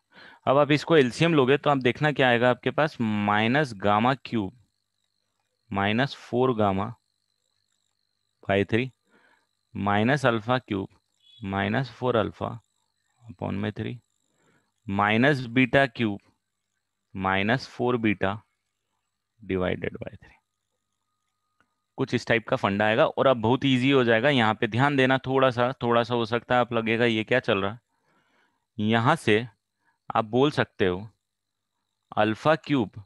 अब आप इसको एलसीएम लोगे तो आप देखना क्या आएगा आपके पास, -गामा क्यूब -4 गामा/3 minus alpha cube -4 alpha upon में 3 minus beta cube -4 beta divided by 3। कुछ इस टाइप का फंडा आएगा, और अब बहुत इजी हो जाएगा। यहाँ पे ध्यान देना, थोड़ा सा हो सकता है आप लगेगा ये क्या चल रहा है। यहाँ से आप बोल सकते हो alpha cube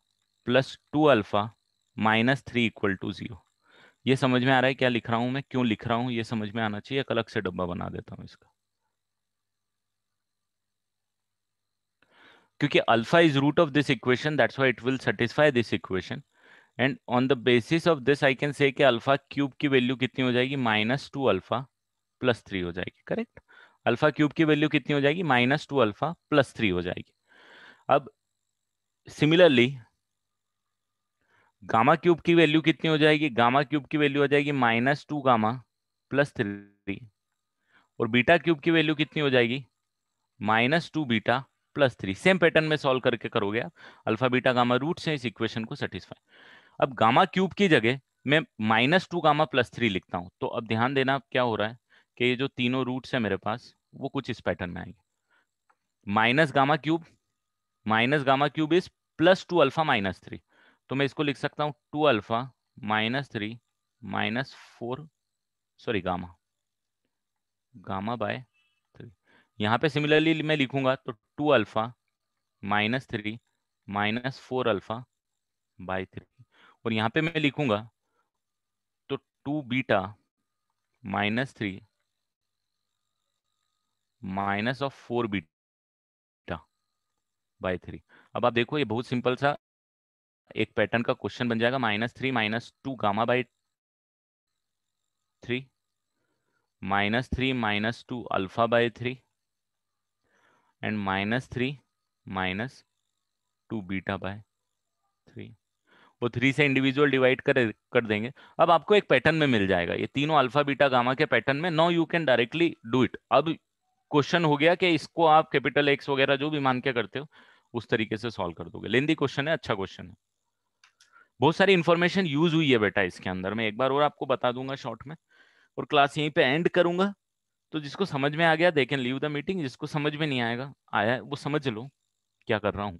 +2 alpha -3 equal to 0। ये समझ में आ रहा है क्या लिख रहा हूं मैं, क्यों लिख रहा हूं, ये समझ में आना चाहिए। एक अलग से डब्बा बना देता हूं इसका, क्योंकि alpha is root of this equation, that's why it will satisfy this equation. And on the basis of this I can say कि अल्फा क्यूब की वैल्यू कितनी हो जाएगी, -2 अल्फा +3 हो जाएगी, करेक्ट। अल्फा क्यूब की वैल्यू कितनी हो जाएगी, -2 अल्फा +3 हो जाएगी। अब सिमिलरली गामा क्यूब की वैल्यू कितनी हो जाएगी, गामा क्यूब की वैल्यू हो जाएगी -2 गामा +3, और बीटा क्यूब की वैल्यू कितनी हो जाएगी, -2 बीटा +3। सेम पैटर्न में सॉल्व करके करोगे आप, अल्फा बीटा गामा रूट से इस इक्वेशन को सेटिस्फाई। अब गामा क्यूब की जगह मैं -2 गामा +3 लिखता हूं, तो अब ध्यान देना क्या हो रहा है कि ये जो तीनों रूट्स है मेरे पास वो कुछ इस पैटर्न में आएंगे। Minus gamma cube is +2 alpha -3, तो मैं इसको लिख सकता हूँ 2 अल्फा -3 -4, सॉरी गामा, गामा/3। यहाँ पे सिमिलरली मैं लिखूंगा तो 2 अल्फा -3 -4 अल्फा/3, और यहाँ पे मैं लिखूंगा तो 2 बीटा -3 -4 बीटा/3। अब आप देखो ये बहुत सिंपल सा एक पैटर्न का क्वेश्चन बन जाएगा, -3 -2 गामा/3 -3 -2 अल्फा/3 एंड -3 -2 बीटा/3, वो 3 से इंडिविजुअल डिवाइड कर देंगे। अब आपको एक पैटर्न में मिल जाएगा ये तीनों अल्फा बीटा गामा के पैटर्न में। Now you can directly do it. अब क्वेश्चन हो गया कि इसको आप कैपिटल एक्स वगैरह जो भी मान के करते हो उस तरीके से सॉल्व कर दोगे। लेंदी क्वेश्चन है, अच्छा क्वेश्चन है, बहुत सारी इंफॉर्मेशन यूज हुई है बेटा इसके अंदर। मैं एक बार और आपको बता दूंगा शॉर्ट में, और क्लास यहीं पे एंड करूंगा। तो जिसको समझ में आ गया they can leave the meeting, जिसको समझ में नहीं आएगा आया वो समझ लो क्या कर रहा हूं।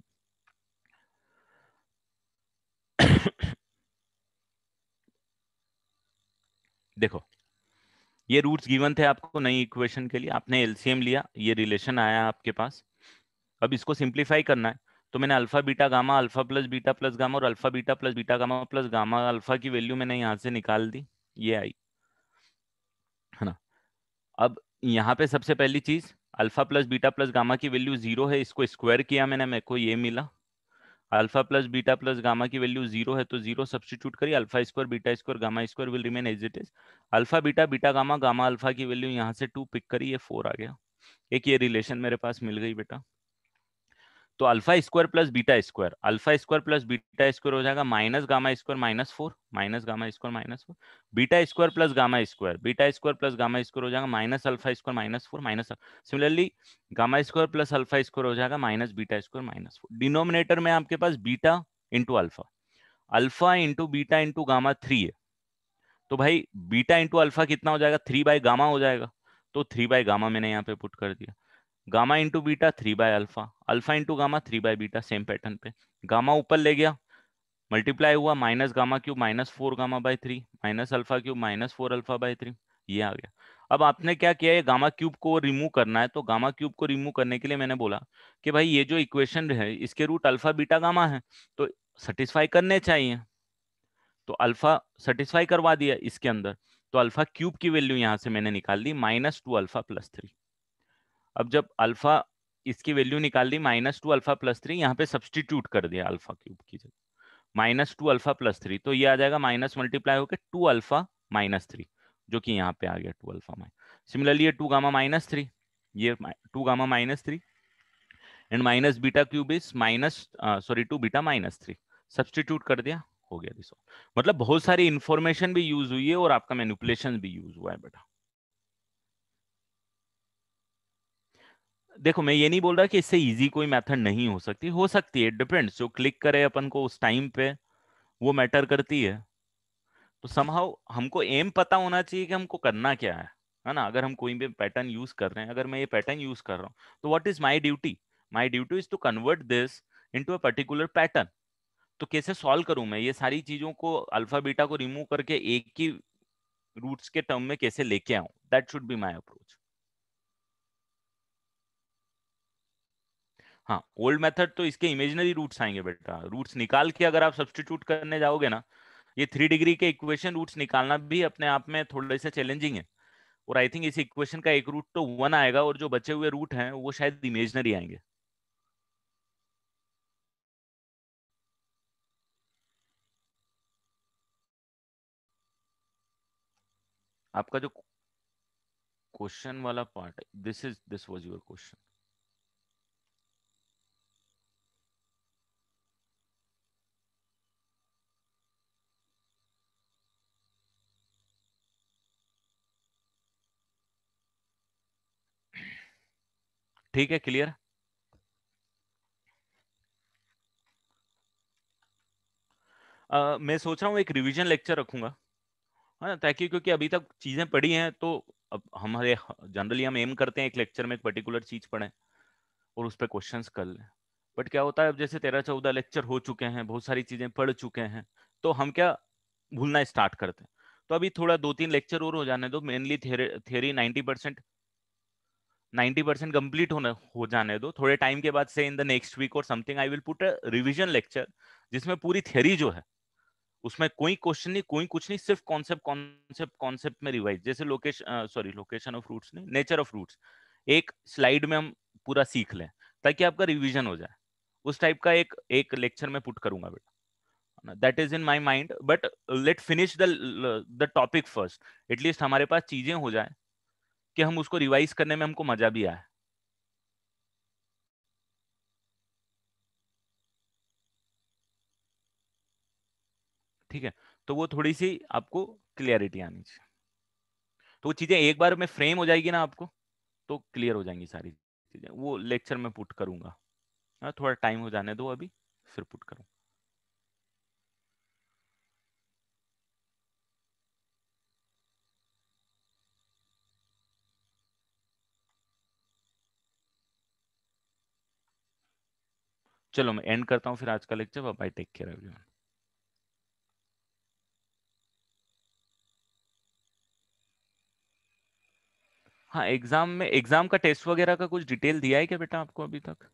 देखो ये रूट्स गिवन थे आपको नई इक्वेशन के लिए, आपने एलसीएम लिया, ये रिलेशन आया आपके पास। अब इसको सिंप्लीफाई करना है, तो मैंने alpha beta gamma, alpha plus gamma और alpha beta plus beta gamma plus gamma alpha की वैल्यू मैंने यहाँ से निकाल दी, ये आई, है ना। अब यहाँ पे सबसे पहली चीज, अल्फा प्लस गामा की वैल्यू 0 है, इसको स्क्वायर किया मैंने, मेरे को ये मिला। अल्फा प्लस गामा की वैल्यू 0 है, तो 0 सब्सटीट्यूट करिए, alpha square beta square gamma square will remain as it is. Alpha beta beta gamma gamma alpha की वैल्यू यहाँ से 2 पिक करी, ये 4 आ गया। एक ये रिलेशन मेरे पास मिल गई बेटा। तो alpha square plus beta square हो जाएगा minus gamma square -4 beta square plus gamma square, beta square plus gamma square हो जाएगा minus alpha square -4 minus. Similarly gamma square plus alpha square हो जाएगा माइनस बीटा स्क्वायर -4। डिनोमिनेटर में आपके पास beta into alpha, alpha into beta into gamma 3 है, तो भाई बीटा इंटू अल्फा कितना हो जाएगा, 3 बाय गामा हो जाएगा, तो 3 बाय गामा मैंने यहाँ पे पुट कर दिया। Gamma into beta 3 by alpha, alpha into gamma 3 by beta, same pattern पे गामा ऊपर ले गया, मल्टीप्लाई हुआ, minus gamma cube -4 gamma by 3 minus alpha cube -4 alpha by 3, ये आ गया। अब आपने क्या किया, ये गामा क्यूब को रिमूव करना है, तो गामा क्यूब को रिमूव करने के लिए मैंने बोला कि भाई ये जो इक्वेशन है इसके रूट अल्फा बीटा गामा है, तो सेटिस्फाई करने चाहिए, तो अल्फा सेटिस्फाई करवा दिया इसके अंदर, तो अल्फा क्यूब की वैल्यू यहां से मैंने निकाल दी -2 अल्फा प्लस 3। अब जब अल्फा इसकी वैल्यू निकाल दी -2 अल्फा प्लस 3, यहाँ पे सब्सटीट्यूट कर दिया अल्फा क्यूब की जगह, -2 अल्फा प्लस 3, तो ये आ जाएगा माइनस मल्टीप्लाई होकर 2 अल्फा -3, जो कि यहाँ पे आ गया 2 अल्फा माइनस। सिमिलरली ये 2 गामा -3, ये 2 gamma -3 and minus beta cube is sorry 2 beta -3, substitute कर दिया, हो गया दिस। मतलब बहुत सारी इंफॉर्मेशन भी यूज हुई है और आपका मैनिपुलेशन भी यूज हुआ है बेटा। देखो मैं ये नहीं बोल रहा कि इससे इजी कोई मेथड नहीं हो सकती, हो सकती है, डिपेंड्स, जो क्लिक करे अपन को उस टाइम पे वो मैटर करती है। तो समहाउ हमको एम पता होना चाहिए कि हमको करना क्या है ना। अगर हम कोई भी पैटर्न यूज कर रहे हैं, अगर मैं ये पैटर्न यूज कर रहा हूँ, तो what is my duty, my duty is to convert this into a particular pattern. तो कैसे सॉल्व करूं मैं ये सारी चीजों को, अल्फा बीटा को रिमूव करके एक ही रूट्स के टर्म में कैसे लेके आऊं, that should be my approach. हाँ, ओल्ड मेथड तो इसके इमेजिनरी रूट्स आएंगे बेटा, रूट्स निकाल के अगर आप सब्सटीट्यूट करने जाओगे ना, ये 3 डिग्री के इक्वेशन रूट्स निकालना भी अपने आप में थोड़े से चैलेंजिंग है। और आई थिंक इस इक्वेशन का एक रूट तो 1 आएगा, और जो बचे हुए रूट हैं वो शायद इमेजिनरी आएंगे। आपका जो क्वेश्चन वाला पार्ट है, दिस वाज योर क्वेश्चन। ठीक है, क्लियर। मैं सोच रहा हूँ एक रिवीजन लेक्चर रखूंगा, है ना, ताकि क्योंकि अभी तक चीजें पढ़ी हैं, तो अब हमारे जनरली हम एम करते हैं एक लेक्चर में एक पर्टिकुलर चीज पढ़ें और उस पर क्वेश्चंस कर लें। बट क्या होता है, अब जैसे 13-14 लेक्चर हो चुके हैं, बहुत सारी चीजें पढ़ चुके हैं, तो हम क्या भूलना स्टार्ट करते हैं। तो अभी थोड़ा 2-3 लेक्चर और हो जाने दो, मेनली थियरी 90% कंप्लीट होना हो जाने दो। थोड़े टाइम के बाद से इन द नेक्स्ट वीक और something I will put a revision lecture, जिसमें पूरी थियरी जो है उसमें कोई क्वेश्चन नहीं, कोई कुछ नहीं, सिर्फ कॉन्सेप्ट कॉन्सेप्ट कॉन्सेप्ट में रिवाइज, जैसे लोकेशन ऑफ रूट्स नहीं, नेचर ऑफ रूट्स, एक स्लाइड में हम पूरा सीख लें, ताकि आपका रिवीजन हो जाए। उस टाइप का एक एक लेक्चर में पुट करूंगा बेटा, that is in my mind, but let finish the topic first. At least हमारे पास चीजें हो जाए कि हम उसको रिवाइज करने में हमको मजा भी आए। ठीक है, तो वो थोड़ी सी आपको क्लियरिटी आनी चाहिए, तो वो चीजें एक बार में फ्रेम हो जाएगी ना आपको, तो क्लियर हो जाएंगी सारी चीजें, वो लेक्चर में पुट करूंगा। हाँ, थोड़ा टाइम हो जाने दो अभी, फिर पुट करूँ। चलो मैं एंड करता हूँ फिर आज का lecture, bye, take care everyone. हाँ, एग्जाम में एग्जाम का टेस्ट वगैरह का कुछ डिटेल दिया है क्या बेटा आपको अभी तक?